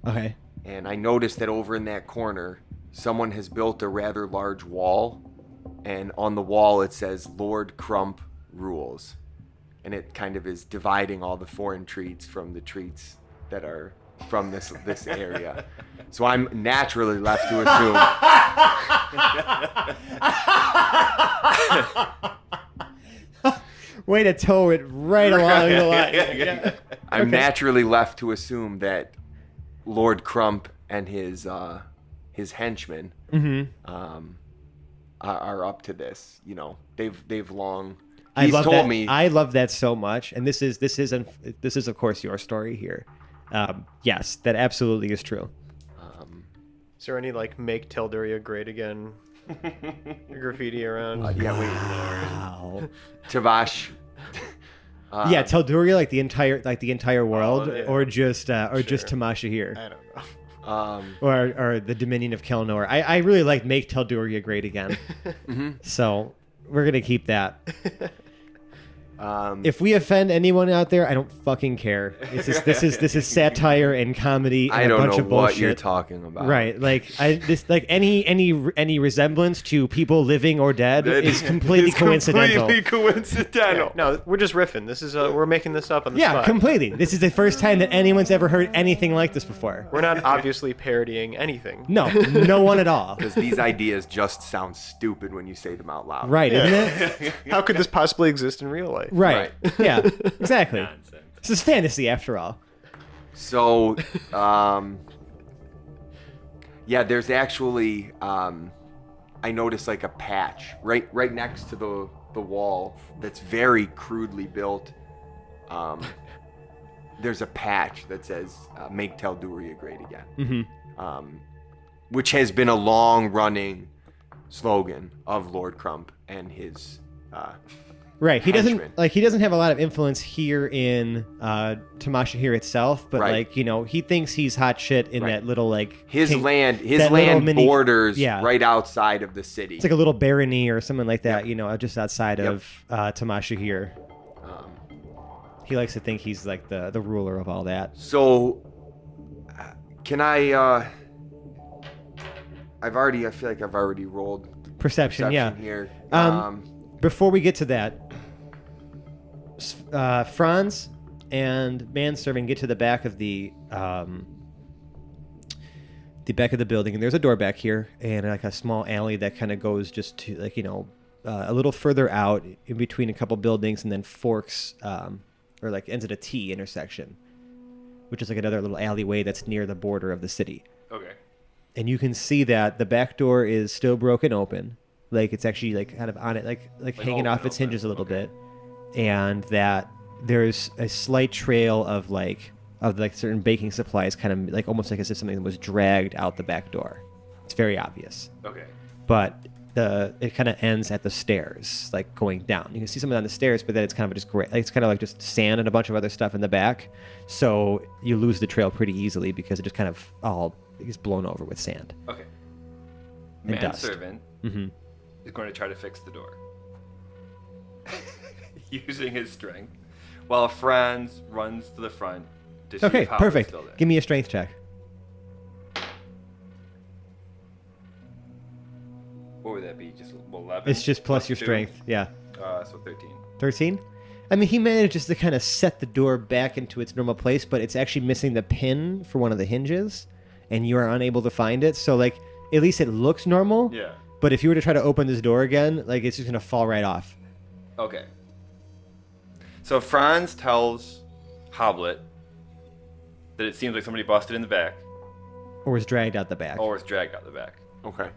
C: Okay.
E: And I noticed that over in that corner, someone has built a rather large wall, and on the wall it says Lord Crump rules. And it kind of is dividing all the foreign treats from the treats that are from this area. So I'm naturally left to assume.
C: Way to toe it right along the line.
E: I'm naturally left to assume that Lord Crump and his henchmen are up to this. You know, they've long. He's told me.
C: I love that so much, and this is of course your story here. Yes, that absolutely is true.
D: Is there any like make Telduria great again graffiti around?
E: Yeah, wait.
C: Wow.
E: Tavash.
C: Yeah, Telduria, like the entire world,
F: yeah.
C: or just Tamasha here,
D: I don't know.
C: or the Dominion of Kelnor. I really like make Telduria great again, so we're gonna keep that. If we offend anyone out there, I don't fucking care. This is satire and comedy and
E: I
C: a
E: don't
C: bunch
E: know
C: of bullshit.
E: what you're talking about.
C: Right, any resemblance to people living or dead is completely coincidental.
F: Completely coincidental.
D: No, we're just riffing. This is we're making this up on the
C: Yeah,
D: spot.
C: completely. This is the first time that anyone's ever heard anything like this before.
D: We're not obviously parodying anything.
C: No, no one at all.
E: Because these ideas just sound stupid when you say them out loud.
C: Right, isn't it?
D: How could this possibly exist in real life?
C: Right. Yeah, exactly.
F: Nonsense.
C: This is fantasy after all.
E: So, yeah, there's actually, I noticed like a patch right next to the wall that's very crudely built. There's a patch that says "Make Telduria Great Again," which has been a long-running slogan of Lord Crump and his.
C: Right. He
E: henchman.
C: doesn't have a lot of influence here in Tamasha here itself, but
E: Right.
C: he thinks he's hot shit in
E: Right.
C: that little
E: His
C: king-
E: land
C: that little mini-
E: borders
C: yeah.
E: right outside of the city.
C: It's like a little barony or something like that, just outside
E: Yep.
C: of Tamasha here. He likes to think he's like the ruler of all that.
E: So, can I feel like I've already rolled
C: Perception, yeah.
E: here.
C: Before we get to that, Franz and manservant get to the back of the building, and there's a door back here, and like a small alley that kind of goes just to a little further out in between a couple buildings, and then forks or like ends at a T intersection, which is like another little alleyway that's near the border of the city.
F: Okay.
C: And you can see that the back door is still broken open. Like it's actually like kind of on it, like hanging off its hinges a little bit, and that there's a slight trail of certain baking supplies, kind of like almost like as if something was dragged out the back door. It's very obvious,
F: Okay.
C: but it kind of ends at the stairs, like going down. You can see something on the stairs, but then it's kind of just great. Like, it's kind of like just sand and a bunch of other stuff in the back, so you lose the trail pretty easily because it just kind of all gets blown over with sand.
F: Okay.
C: And dust.
F: Manservant is going to try to fix the door using his strength, while Franz runs to the front to see
C: Okay,
F: if Hobblet's
C: perfect.
F: still there.
C: Give me a strength check.
F: What would that be? Just 11?
C: It's just plus your
F: 2?
C: strength. Yeah.
F: So 13.
C: 13? I mean, he manages to kind of set the door back into its normal place, but it's actually missing the pin for one of the hinges, and you are unable to find it. So, like, at least it looks normal.
F: Yeah.
C: But if you were to try to open this door again, like, it's just going to fall right off.
F: Okay. So Franz tells Hobblet that it seems like somebody busted in the back
C: Or was dragged out the back.
F: or was dragged out the back.
E: Okay.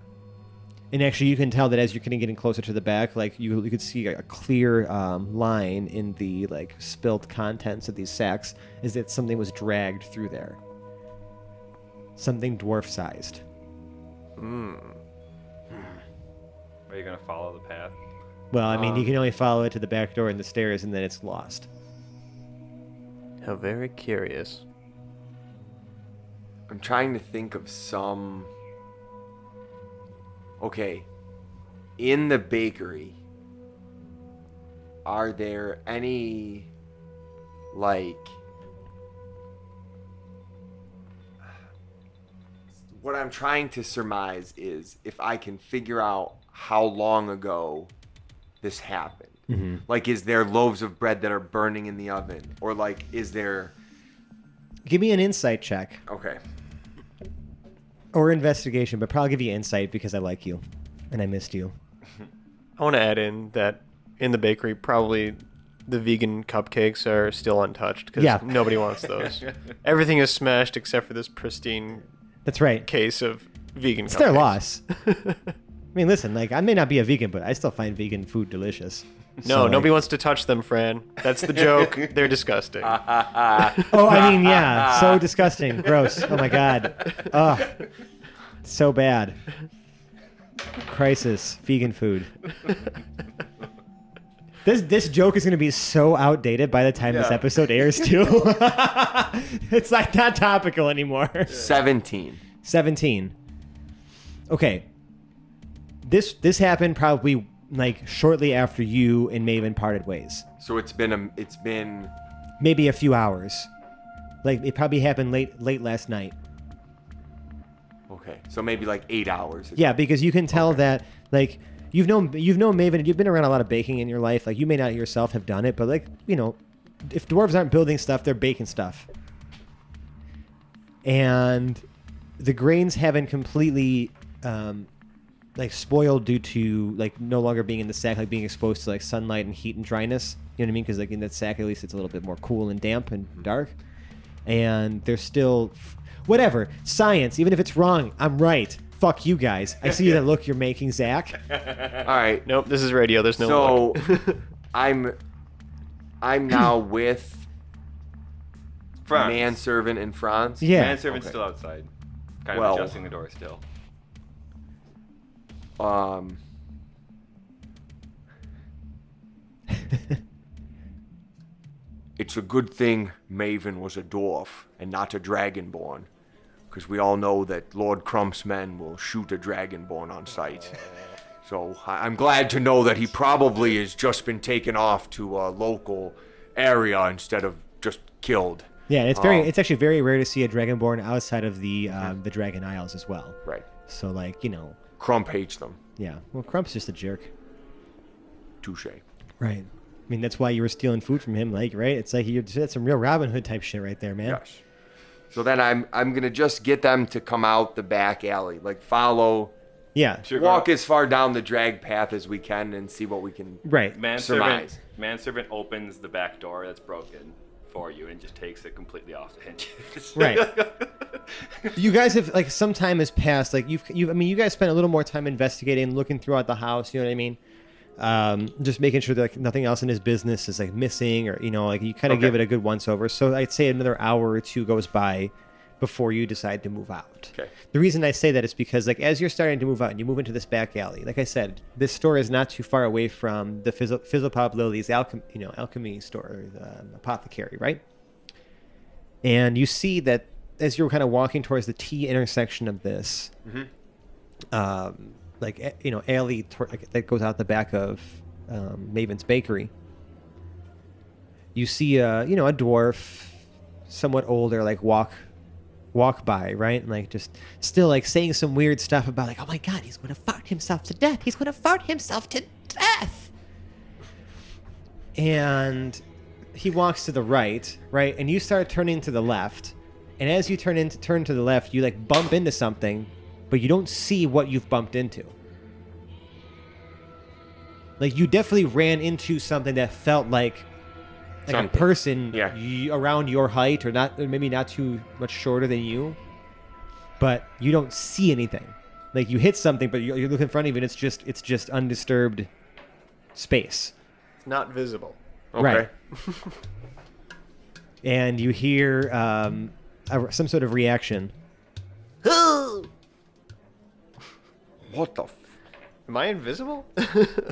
C: And actually, you can tell that as you're kind of getting closer to the back, like, you could see a clear line in the, like, spilt contents of these sacks, is that something was dragged through there. Something dwarf-sized.
F: Are you going to follow the path?
C: Well, I mean, you can only follow it to the back door and the stairs, and then it's lost.
D: How very curious.
E: I'm trying to think of some. Okay. In the bakery, are there any, like, what I'm trying to surmise is if I can figure out how long ago this happened.
C: Mm-hmm.
E: Like, is there loaves of bread that are burning in the oven? Or, like, is there...
C: Give me an insight check.
E: Okay.
C: Or investigation, but probably give you insight because I like you. And I missed you.
D: I want to add in that in the bakery, probably the vegan cupcakes are still untouched because
C: Yeah.
D: nobody wants those. Everything is smashed except for this pristine
C: That's right.
D: case of vegan
C: It's
D: cupcakes.
C: their loss. I mean, listen, like, I may not be a vegan, but I still find vegan food delicious.
D: No,
C: So,
D: nobody
C: like-
D: wants to touch them, Fran. That's the joke. They're disgusting.
C: Oh, I mean, yeah. So disgusting. Gross. Oh, my God. Oh, so bad. Crisis. Vegan food. This joke is going to be so outdated by the time this
F: Yeah.
C: episode airs, too. It's like not topical anymore.
E: 17.
C: 17. Okay. This happened probably like shortly after you and Maven parted ways.
E: So it's been
C: Maybe a few hours. Like it probably happened late last night.
E: okay. So maybe like 8 hours.
C: Yeah, because you can tell that like you've known Maven, you've been around a lot of baking in your life. Like you may not yourself have done it, but like, you know, if dwarves aren't building stuff, they're baking stuff. And the grains haven't completely like spoiled due to like no longer being in the sack, like being exposed to like sunlight and heat and dryness. You know what I mean? Because like in that sack, at least it's a little bit more cool and damp and dark. And there's still whatever science, even if it's wrong, I'm right. Fuck you guys. I see that look you're making, Zach.
E: All right.
D: Nope, this is radio. There's no
E: So
D: look.
E: I'm now with
F: Franz.
E: manservant and Franz.
C: Yeah.
F: Manservant's
E: Okay.
F: still outside. Kind
E: Well.
F: of adjusting the door still.
E: It's a good thing Maven was a dwarf and not a dragonborn, because we all know that Lord Crump's men will shoot a dragonborn on sight. So I'm glad to know that he probably has just been taken off to a local area instead of just killed.
C: Yeah, it's actually very rare to see a dragonborn outside of the Dragon Isles as well.
E: Right.
C: So like, you know,
E: Crump hates them.
C: yeah. Well, Crump's just a jerk.
E: Touche.
C: Right. I mean, that's why you were stealing food from him, like, right? It's like that's some real Robin Hood type shit right there, man.
E: Yes. So then I'm gonna just get them to come out the back alley, like follow,
C: Yeah.
F: Sure.
E: walk as far down the drag path as we can, and see what we can.
C: Right.
F: Manservant
E: Surmise.
F: opens the back door that's broken for you and just takes it completely off the hinges.
C: Right. You guys have like some time has passed. Like I mean, you guys spent a little more time investigating, looking throughout the house. You know what I mean? Just making sure that like, nothing else in his business is like missing, or you know, like you kind of
E: Okay.
C: give it a good once over. So I'd say another hour or two goes by before you decide to move out.
E: Okay.
C: The reason I say that is because like as you're starting to move out and you move into this back alley, like I said, this store is not too far away from the Fizzlepop Lily's alchemy store, apothecary, right? And you see that as you're kind of walking towards the T intersection of this, like, you know, alley that goes out the back of Maven's Bakery, you see a dwarf, somewhat older, like walk by, right? And like just still like saying some weird stuff about like, oh my god, he's gonna fart himself to death. He's gonna fart himself to death. And he walks to the right, and you start turning to the left. And as you turn to the left, you like bump into something, but you don't see what you've bumped into. Like you definitely ran into something that felt like a
E: Something.
C: person
E: Yeah.
C: around your height, or not, maybe not too much shorter than you, but you don't see anything. Like you hit something, but you look in front of you, and it's just undisturbed space.
D: It's not visible.
E: Okay.
C: Right. And you hear some sort of reaction.
E: What the?
D: Am I invisible?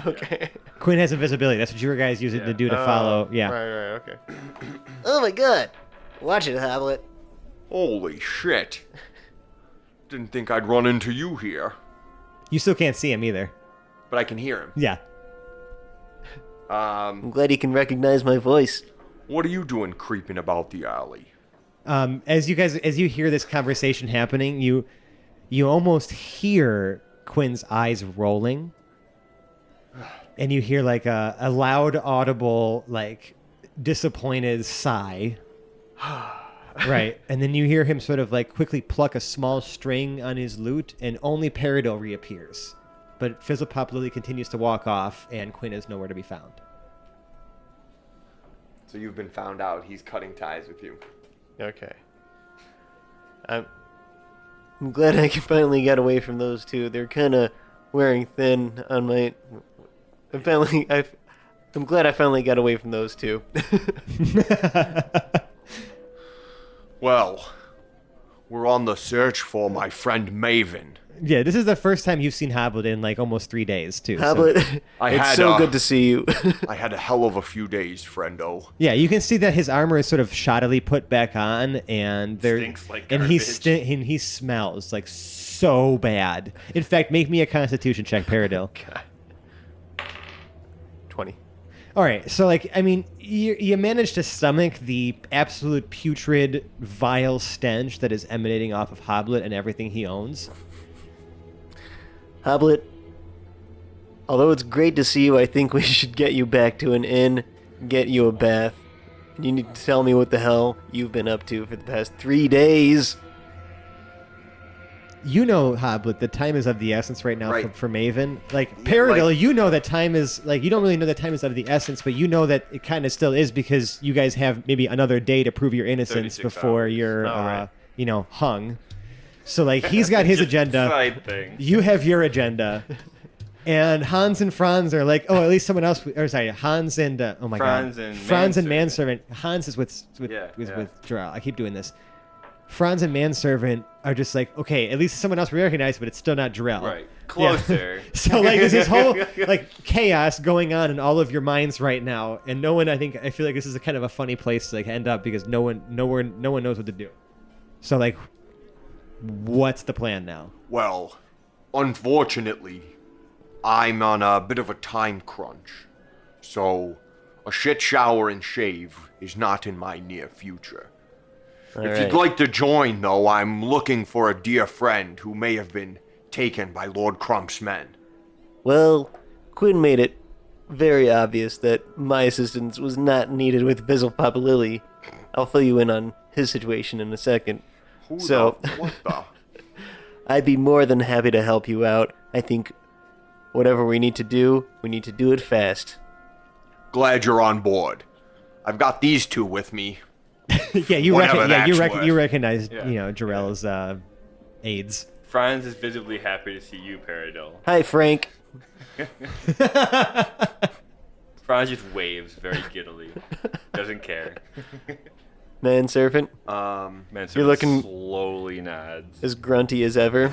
D: Okay.
C: Quinn has invisibility. That's what you guys use it to do to follow. Yeah.
D: Right, okay.
G: Oh my god. Watch it, Hobblet.
E: Holy shit! Didn't think I'd run into you here,
C: You still can't see him either.
E: but I can hear him.
C: Yeah.
G: I'm glad he can recognize my voice.
E: What are you doing creeping about the alley?
C: As you hear this conversation happening, you almost hear Quinn's eyes rolling, and you hear like a loud, audible, like disappointed sigh. Right, and then you hear him sort of like quickly pluck a small string on his lute, and only Peridot reappears. But Fizzlepop Lily continues to walk off, and Quinn is nowhere to be found.
E: So you've been found out. He's cutting ties with you.
D: Okay.
G: I'm glad I finally got away from those two. They're kind of wearing thin on my... I'm glad I finally got away from those two.
E: Well, We're on the search for my friend Maven.
C: Yeah, this is the first time you've seen Hobblet in like almost 3 days too. so-
G: Hobblet, it's so good to see you.
E: I had a hell of a few days, friendo.
C: Yeah, you can see that his armor is sort of shoddily put back on, and there
F: Stinks like
C: and
F: garbage.
C: and he smells like so bad. In fact, make me a Constitution check, Paradil.
D: 20.
C: All right, so like I mean, you managed to stomach the absolute putrid, vile stench that is emanating off of Hobblet and everything he owns.
G: Hobblet, although it's great to see you, I think we should get you back to an inn, get you a bath. You need to tell me what the hell you've been up to for the past 3 days.
C: You know, Hobblet, the time is of the essence right now
E: Right.
C: for Maven. Like
E: Yeah,
C: Paradil,
E: like-
C: you know that time is like you don't really know that time is of the essence, but you know that it kind of still is because you guys have maybe another day to prove your innocence
F: 36
C: before
F: hours.
C: you're,
F: Oh, right.
C: hung. So like he's got his
F: Just
C: agenda.
F: Side thing.
C: You have your agenda. And Hans and Franz are like, oh, at least someone else. Or sorry, Hans and oh my
F: Franz
C: god,
F: and
C: Franz and
F: Manservant.
C: Manservant. Hans is with
F: Yeah, yeah.
C: with Jarrell. I keep doing this. Franz and Manservant are just like, okay, at least someone else we recognize, but it's still not Jarrell.
F: Right. Closer.
C: So like there's this whole like chaos going on in all of your minds right now, and no one. I feel like this is a kind of a funny place to like end up because no one knows what to do. So like, what's the plan now?
E: Well, unfortunately, I'm on a bit of a time crunch. So, a shit shower and shave is not in my near future. If you'd like to join, though, I'm looking for a dear friend who may have been taken by Lord Crump's men.
G: Well, Quinn made it very obvious that my assistance was not needed with Fizzle Papa Lily. I'll fill you in on his situation in a second.
E: Who
G: So-
E: what the?
G: I'd be more than happy to help you out. I think whatever we need to do it fast.
E: Glad you're on board. I've got these two with me.
C: Yeah, you
E: Whatever that's worth.
C: you recognize
F: Yeah.
C: Jarrell's aides.
F: Franz is visibly happy to see you, Paradil.
G: Hi, Frank.
F: Franz just waves very giddily. Doesn't care.
G: Manservant,
F: Manservant
G: You're looking-
F: slowly nods.
G: as grunty as ever.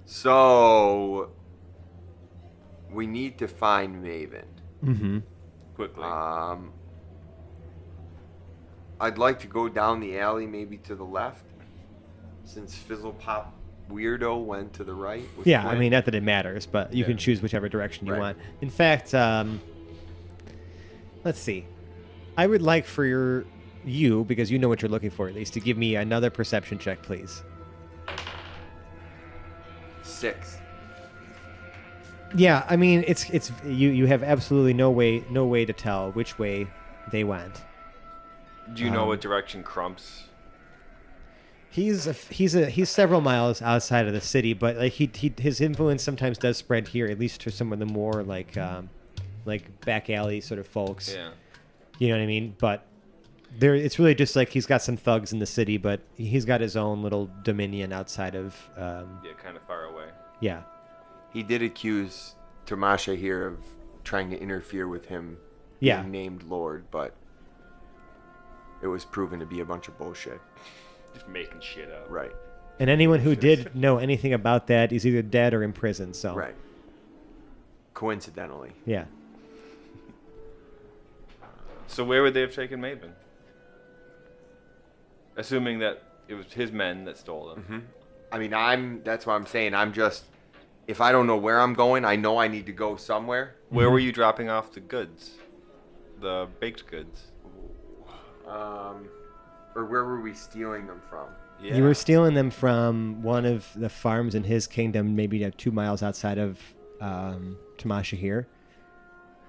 E: So, we need to find Maven.
C: Mm-hmm.
F: Quickly.
E: I'd like to go down the alley, maybe to the left, since Fizzlepop Weirdo went to the right. with
C: Yeah, I
E: Quinn.
C: mean, not that it matters, but you
F: Yeah.
C: can choose whichever direction you
E: Right.
C: want. In fact, let's see. I would like for you, because you know what you're looking for at least, to give me another perception check, please.
E: 6.
C: Yeah, I mean, it's you have absolutely no way to tell which way they went.
F: Do you know what direction Crumps?
C: He's several miles outside of the city, but like his influence sometimes does spread here, at least to some of the more like back alley sort of folks.
F: Yeah.
C: You know what I mean? But it's really just like he's got some thugs in the city, but he's got his own little dominion outside of
F: Yeah, kind of far away.
C: yeah.
E: He did accuse Tamasha here of trying to interfere with him
C: Yeah.
E: being named Lord, but it was proven to be a bunch of bullshit.
F: Just making shit up.
E: Right.
C: And anyone who did know anything about that is either dead or in prison. So
E: Right. Coincidentally.
C: yeah.
F: So where would they have taken Maven? Assuming that it was his men that stole them.
E: I mean, that's what I'm saying. I'm just, if I don't know where I'm going, I know I need to go somewhere.
F: Where were you dropping off the goods? The baked goods?
E: Or where were we stealing them from?
F: Yeah.
C: You were stealing them from one of the farms in his kingdom, maybe 2 miles outside of Tamasha here.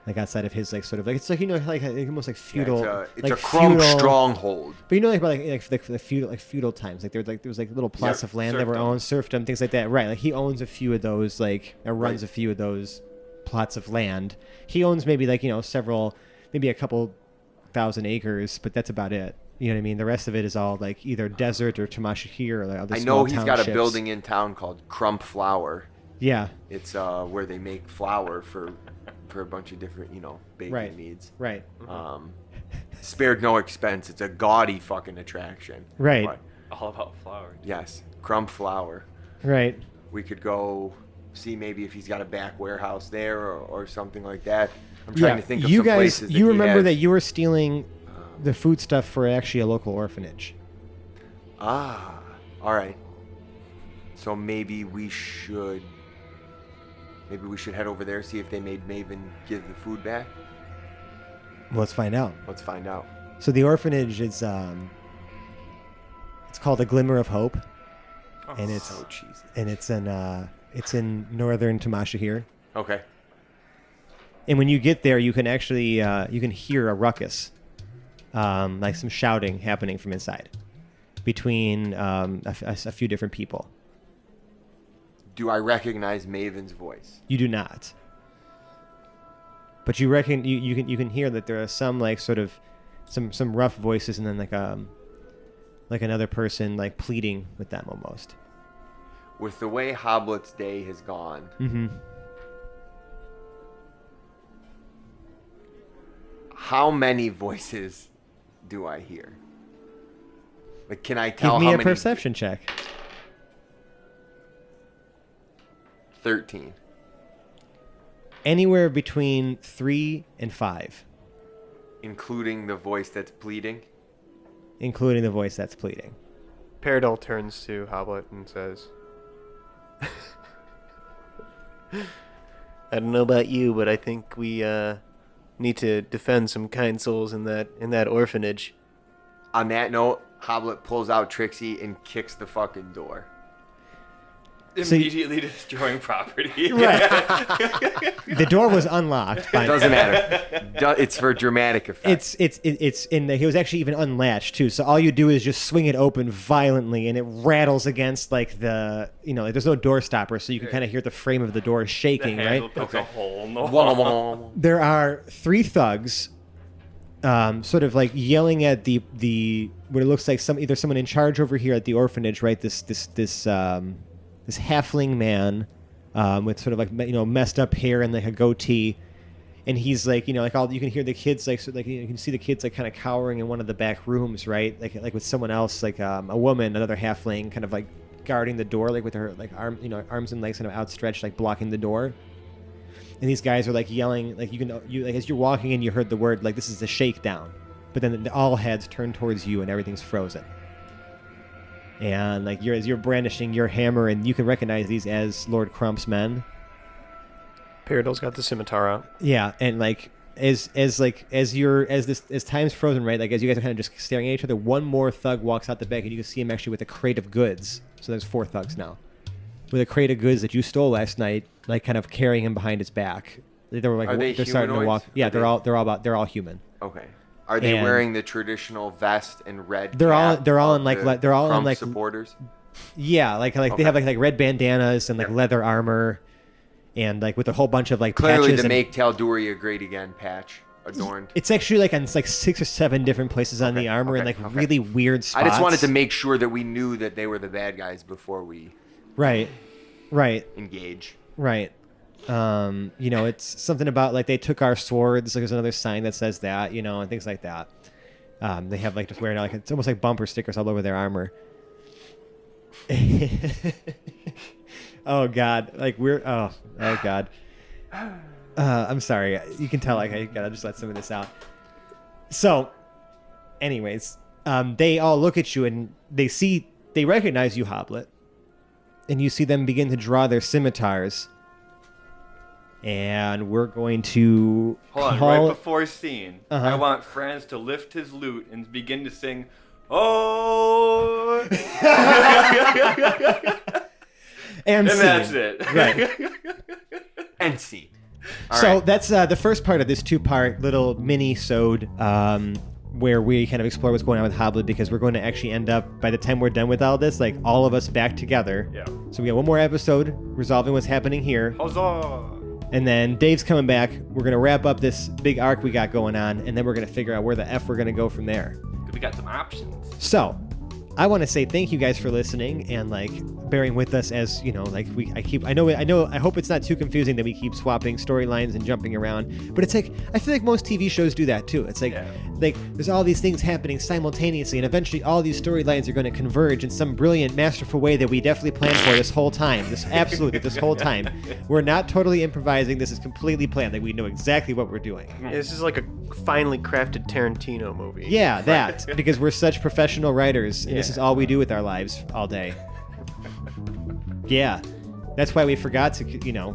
C: Like outside of his sort of it's like like almost like feudal.
E: It's
C: like
E: a Crumb
C: feudal-
E: stronghold.
C: But you know like the feudal times, like there was little plots of land that were
F: serfdom.
C: owned, serfdom, things like that. Right, like he owns a few of those, or runs a few of those plots of land. He owns maybe maybe a couple thousand acres, but that's about it. You know what I mean? The rest of it is all like either desert or Tamashahir or other
E: I
C: small
E: know he's got a
C: townships.
E: building in town called Crump Flour.
C: Yeah,
E: It's where they make flour for a bunch of different, baking
C: Right.
E: needs.
C: right.
E: spared no expense. It's a gaudy fucking attraction.
C: Right.
E: But,
F: All about flowers.
E: yes, crumb flower.
C: Right.
E: We could go see maybe if he's got a back warehouse there or something like that. I'm trying to think of
C: you
E: some
C: guys,
E: places that
C: you
E: he
C: remember
E: has.
C: that you were stealing the food stuff for actually a local orphanage.
E: Ah, all right. So maybe we should head over there, see if they made Maven give the food back.
C: Well, let's find out.
E: Let's find out.
C: So the orphanage is it's called A Glimmer of Hope, and it's
E: So cheesy.
C: and it's in northern Tamashahir.
E: Okay.
C: And when you get there, you can actually you can hear a ruckus, like some shouting happening from inside, between a few different people.
E: Do I recognize Maven's voice?
C: You do not, but you reckon you can hear that there are some like sort of some rough voices, and then like another person like pleading with them almost.
E: With the way Hobblet's day has gone,
C: Mm-hmm.
E: how many voices do I hear? Like, can I tell
C: Give me
E: how
C: a
E: many?
C: perception check.
E: 13.
C: Anywhere between 3 and 5,
E: Including the voice that's pleading?
C: including the voice that's pleading.
D: Peridot turns to Hoblet and says,
G: I don't know about you, but I think we need to defend some kind souls in that orphanage.
E: On that note, Hoblet pulls out Trixie and kicks the fucking door.
F: Immediately destroying property.
C: The door was unlocked. By
E: Doesn't matter. It's for dramatic effect.
C: It's in the, he was actually even unlatched too. So all you do is just swing it open violently, and it rattles against like the like, there's no door stopper, so you can kind of hear the frame of the door
F: The
C: shaking,
F: handle
C: right?
F: puts a hole in the
E: Wah,
F: wall.
E: wah, wah.
C: There are 3 thugs, sort of like yelling at the what it looks like either someone in charge over here at the orphanage, right? This halfling man with sort of like messed up hair and like a goatee, and he's like like all you can hear the kids like you can see the kids like kind of cowering in one of the back rooms, right? Like with someone else, like a woman, another halfling, kind of like guarding the door, like with her like arms and legs kind of outstretched, like blocking the door. And these guys are like yelling, like you as you're walking in, you heard the word like this is a shakedown, but then all heads turn towards you and everything's frozen. And like as you're brandishing your hammer, and you can recognize these as Lord Crump's men.
D: Peridot's got the scimitar out.
C: Yeah, and like as time's frozen, right? Like as you guys are kind of just staring at each other, one more thug walks out the back, and you can see him actually with a crate of goods. So there's 4 thugs now, with a crate of goods that you stole last night, like kind of carrying him behind his back. They were like
E: Are they
C: they're starting to walk.
E: humanoids?
C: Yeah,
E: Are
C: they're all human.
E: Okay. Are they
C: And-
E: wearing the traditional vest and red?
C: They're all-
E: cap
C: they're all
E: of
C: in, like,
E: the
C: they're all in,
E: Crump
C: like-
E: supporters.
C: Yeah, like
E: Okay.
C: they have like red bandanas and like leather armor, and like with a whole bunch of like
E: Clearly,
C: patches
E: the
C: and
E: Make Tal'Duria Great Again patch adorned.
C: it's actually like on like 6 or 7 different places on the armor, and like
E: okay.
C: really weird spots.
E: I just wanted to make sure that we knew that they were the bad guys before we
C: right.
E: engage.
C: It's something about like they took our swords. Like there's another sign that says that, and things like that. They have like just wearing like it's almost like bumper stickers all over their armor. Oh God! Like oh God! I'm sorry. You can tell like I gotta just let some of this out. So, anyways, they all look at you and they recognize you, Hobblet, and you see them begin to draw their scimitars. And we're going to
F: Hold on,
C: call...
F: right before scene,
C: Uh-huh.
F: I want Franz to lift his lute and begin to sing, "Oh,"
C: and
F: and
C: scene.
F: that's it.
C: Right.
E: And scene. All
C: So
E: right.
C: that's the first part of this 2-part little mini-sode where we kind of explore what's going on with Hobblet, because we're going to actually end up, by the time we're done with all this, like all of us back together.
F: Yeah.
C: So we got one more episode resolving what's happening here.
F: Huzzah!
C: And then Dave's coming back. We're going to wrap up this big arc we got going on, and then we're going to figure out where the F we're going to go from there.
F: We got some options.
C: So, I want to say thank you guys for listening and like bearing with us as, you know, like I hope it's not too confusing that we keep swapping storylines and jumping around, but it's like, I feel like most TV shows do that too. It's like, there's all these things happening simultaneously and eventually all these storylines are going to converge in some brilliant, masterful way that we definitely planned for this whole time. This whole time. We're not totally improvising. This is completely planned. Like we know exactly what we're doing.
D: Yeah, this is like a finely crafted Tarantino movie.
C: Yeah, that. Because we're such professional writers and this is all we do with our lives all day. Yeah. That's why we forgot to, you know,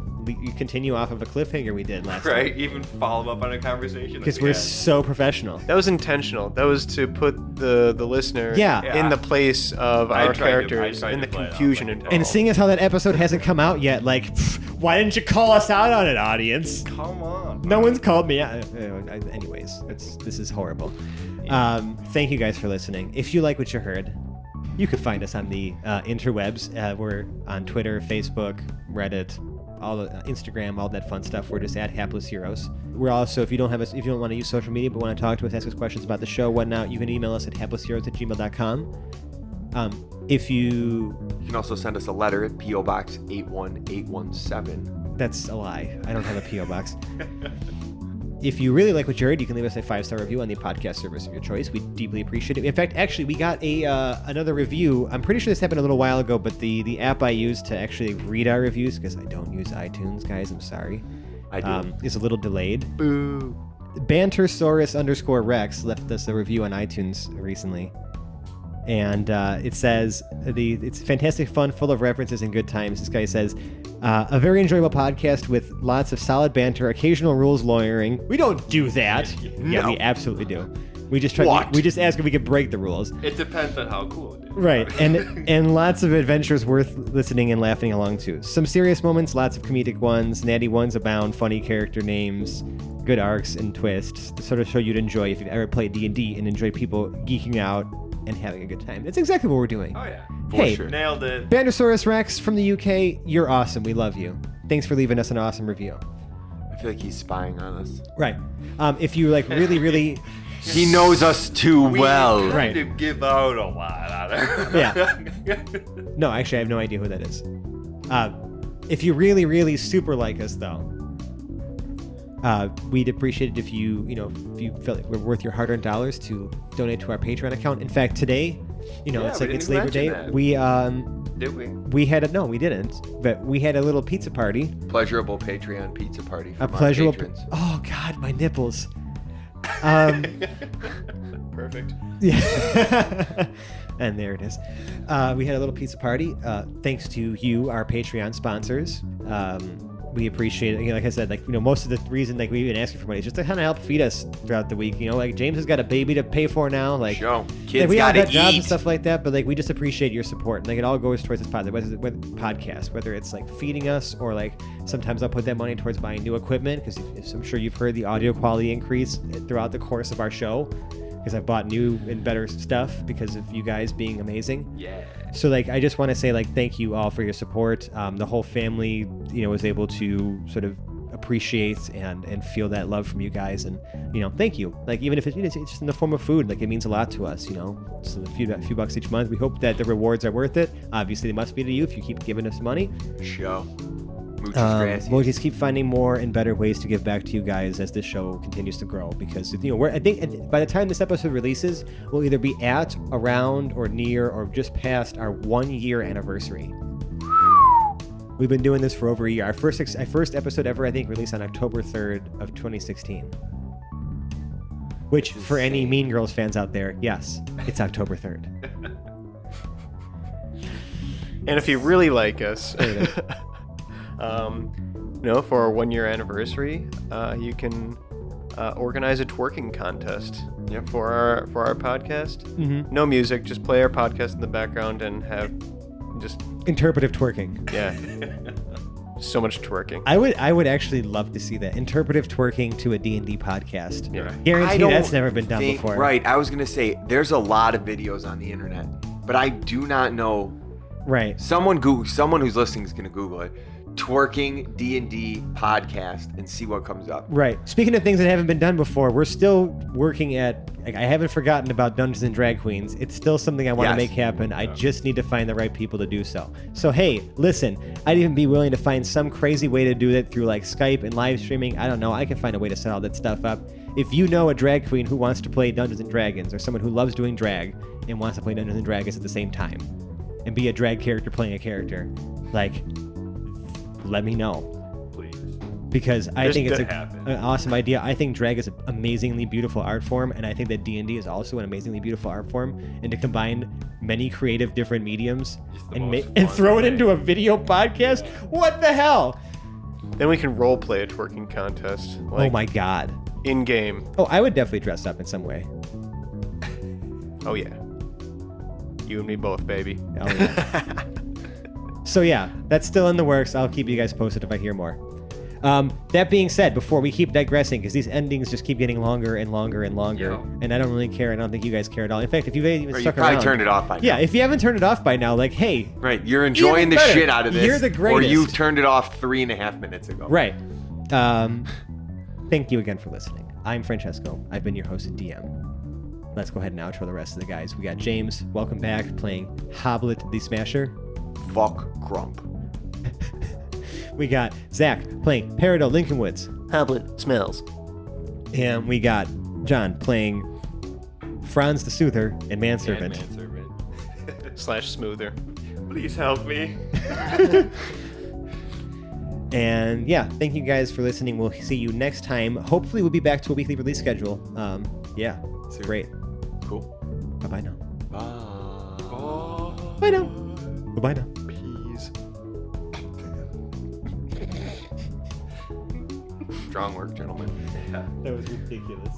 C: continue off of a cliffhanger we did last
F: Right,
C: time.
F: even follow up on a conversation.
C: Because we're so professional.
D: That was intentional. That was to put the listener in the place of our characters and the confusion involved.
C: And seeing as how that episode hasn't come out yet, like, why didn't you call us out on it, audience?
F: Come on.
C: No one's called me out. Anyways, this is horrible. Thank you guys for listening. If you like what you heard, you could find us on the interwebs. We're on Twitter, Facebook, Reddit, all the Instagram, all that fun stuff. We're just at Hapless Heroes. We're also, if you don't want to use social media but want to talk to us, ask us questions about the show, whatnot, you can email us at haplessheroes@gmail.com. You
E: can also send us a letter at P.O. Box 81817.
C: That's a lie. I don't have a P.O. box. If you really like what you heard, you can leave us a 5-star review on the podcast service of your choice. We deeply appreciate it. In fact, actually, we got another review. I'm pretty sure this happened a little while ago, but the app I use to actually read our reviews, because I don't use iTunes, guys, I'm sorry.
E: I do.
C: Is a little delayed.
E: Boo.
C: Bantersaurus_Rex left us a review on iTunes recently. And it says, it's fantastic fun, full of references and good times. This guy says, a very enjoyable podcast with lots of solid banter, occasional rules lawyering. We don't do that. Yeah, we absolutely do. We just ask if we can break the rules.
F: It depends on how cool it is.
C: Right, and lots of adventures worth listening and laughing along to. Some serious moments, lots of comedic ones, natty ones abound, funny character names, good arcs and twists, the sort of show you'd enjoy if you've ever played D&D and enjoy people geeking out and having a good time. That's exactly what we're doing.
F: Oh, yeah.
C: Hey,
E: sure.
F: Nailed it.
C: Bandersaurus Rex from the UK, you're awesome. We love you. Thanks for leaving us an awesome review.
E: I feel like he's spying on us.
C: Right. If you like really...
E: He knows us too well.
F: We
C: Right.
F: to give out a lot on it.
C: Yeah. No, actually, I have no idea who that is. If you really super like us, though, we'd appreciate it if you felt like we're worth your hard-earned dollars to donate to our Patreon account. In fact, today, it's Labor Day.
F: That. Did we?
C: We didn't. But we had a little pizza party.
E: Pleasurable Patreon pizza party for
C: A pleasurable.
E: patrons.
C: Oh God, my nipples.
D: Perfect.
C: Yeah. And there it is. We had a little pizza party. Thanks to you, our Patreon sponsors. We appreciate it. Like I said, most of the reason we've been asking for money is just to kind of help feed us throughout the week. James has got a baby to pay for now.
E: Kids
C: we all
E: gotta
C: got jobs
E: eat.
C: and stuff like that. But we just appreciate your support. And it all goes towards this podcast, whether it's feeding us or sometimes I'll put that money towards buying new equipment because I'm sure you've heard the audio quality increase throughout the course of our show. Because I've bought new and better stuff because of you guys being amazing.
F: Yeah.
C: So I just want to say thank you all for your support. The whole family, was able to sort of appreciate and feel that love from you guys, and thank you. Even if it's just in the form of food, it means a lot to us. So a few bucks each month. We hope that the rewards are worth it. Obviously, they must be to you if you keep giving us money.
E: Show. Muchas
C: We'll just keep finding more and better ways to give back to you guys as this show continues to grow, because I think by the time this episode releases, we'll either be at, around, or near, or just past our 1-year anniversary. We've been doing this for over a year. Our first episode ever, I think, released on October 3rd of 2016. Which, for any Mean Girls fans out there, yes, it's October 3rd.
D: And if you really like us, for our 1-year anniversary, you can organize a twerking contest for our podcast.
C: Mm-hmm.
D: No music, just play our podcast in the background and have just
C: interpretive twerking.
D: Yeah. So much twerking.
C: I would actually love to see that. Interpretive twerking to a D&D podcast.
D: Yeah.
C: Guarantee that's never been done before.
E: Right. I was going to say, there's a lot of videos on the internet, but I do not know.
C: Right.
E: Someone who's listening is going to Google it. twerking D&D podcast and see what comes up.
C: Right. Speaking of things that haven't been done before, we're still working at. Like, I haven't forgotten about Dungeons and Drag Queens. It's still something I want to
E: Yes.
C: make happen. I just need to find the right people to do so. So hey, listen, I'd even be willing to find some crazy way to do it through like Skype and live streaming. I don't know. I can find a way to set all that stuff up. If you know a drag queen who wants to play Dungeons and Dragons, or someone who loves doing drag and wants to play Dungeons and Dragons at the same time, and be a drag character playing a character, like, let me know.
F: Please.
C: Because I think it's
F: that happen.
C: an awesome idea. I think drag is an amazingly beautiful art form, and I think that D&D is also an amazingly beautiful art form. And to combine many creative different mediums
F: the
C: and
F: most
C: and
F: fun
C: throw it
F: thing.
C: into a video podcast, what the hell?
D: Then we can role play a twerking contest.
C: Oh my god.
D: In game.
C: Oh, I would definitely dress up in some way.
D: Oh yeah. You and me both, baby.
C: Oh, yeah. So yeah, that's still in the works. I'll keep you guys posted if I hear more. That being said, before we keep digressing, because these endings just keep getting longer and longer and longer,
F: Yeah.
C: and I don't really care. I don't think you guys care at all. In fact, if you've even
E: Or you
C: stuck
E: probably
C: around,
E: turned it off by now.
C: yeah, if you haven't turned it off by now, like, hey,
E: Right, you're enjoying
C: Even
E: the
C: better.
E: shit out of this.
C: You're the
E: Or
C: greatest.
E: you turned it off 3.5 minutes ago.
C: right. Thank you again for listening. I'm Francesco. I've been your host and DM. Let's go ahead and outro the rest of the guys. We got James, welcome back, playing Hobblet the Smasher.
E: Fuck Grump.
C: We got Zach playing Peridot Lincolnwoods.
G: Hobblet smells.
C: And we got John playing Franz the Soother and Manservant.
F: Manservant.
D: / smoother.
F: Please help me.
C: And yeah, thank you guys for listening. We'll see you next time. Hopefully we'll be back to a weekly release schedule. Yeah, it's great.
E: Cool.
C: Bye-bye now.
E: Bye.
C: Bye now. Bye-bye now.
E: Peace. Strong work, gentlemen.
C: That was ridiculous.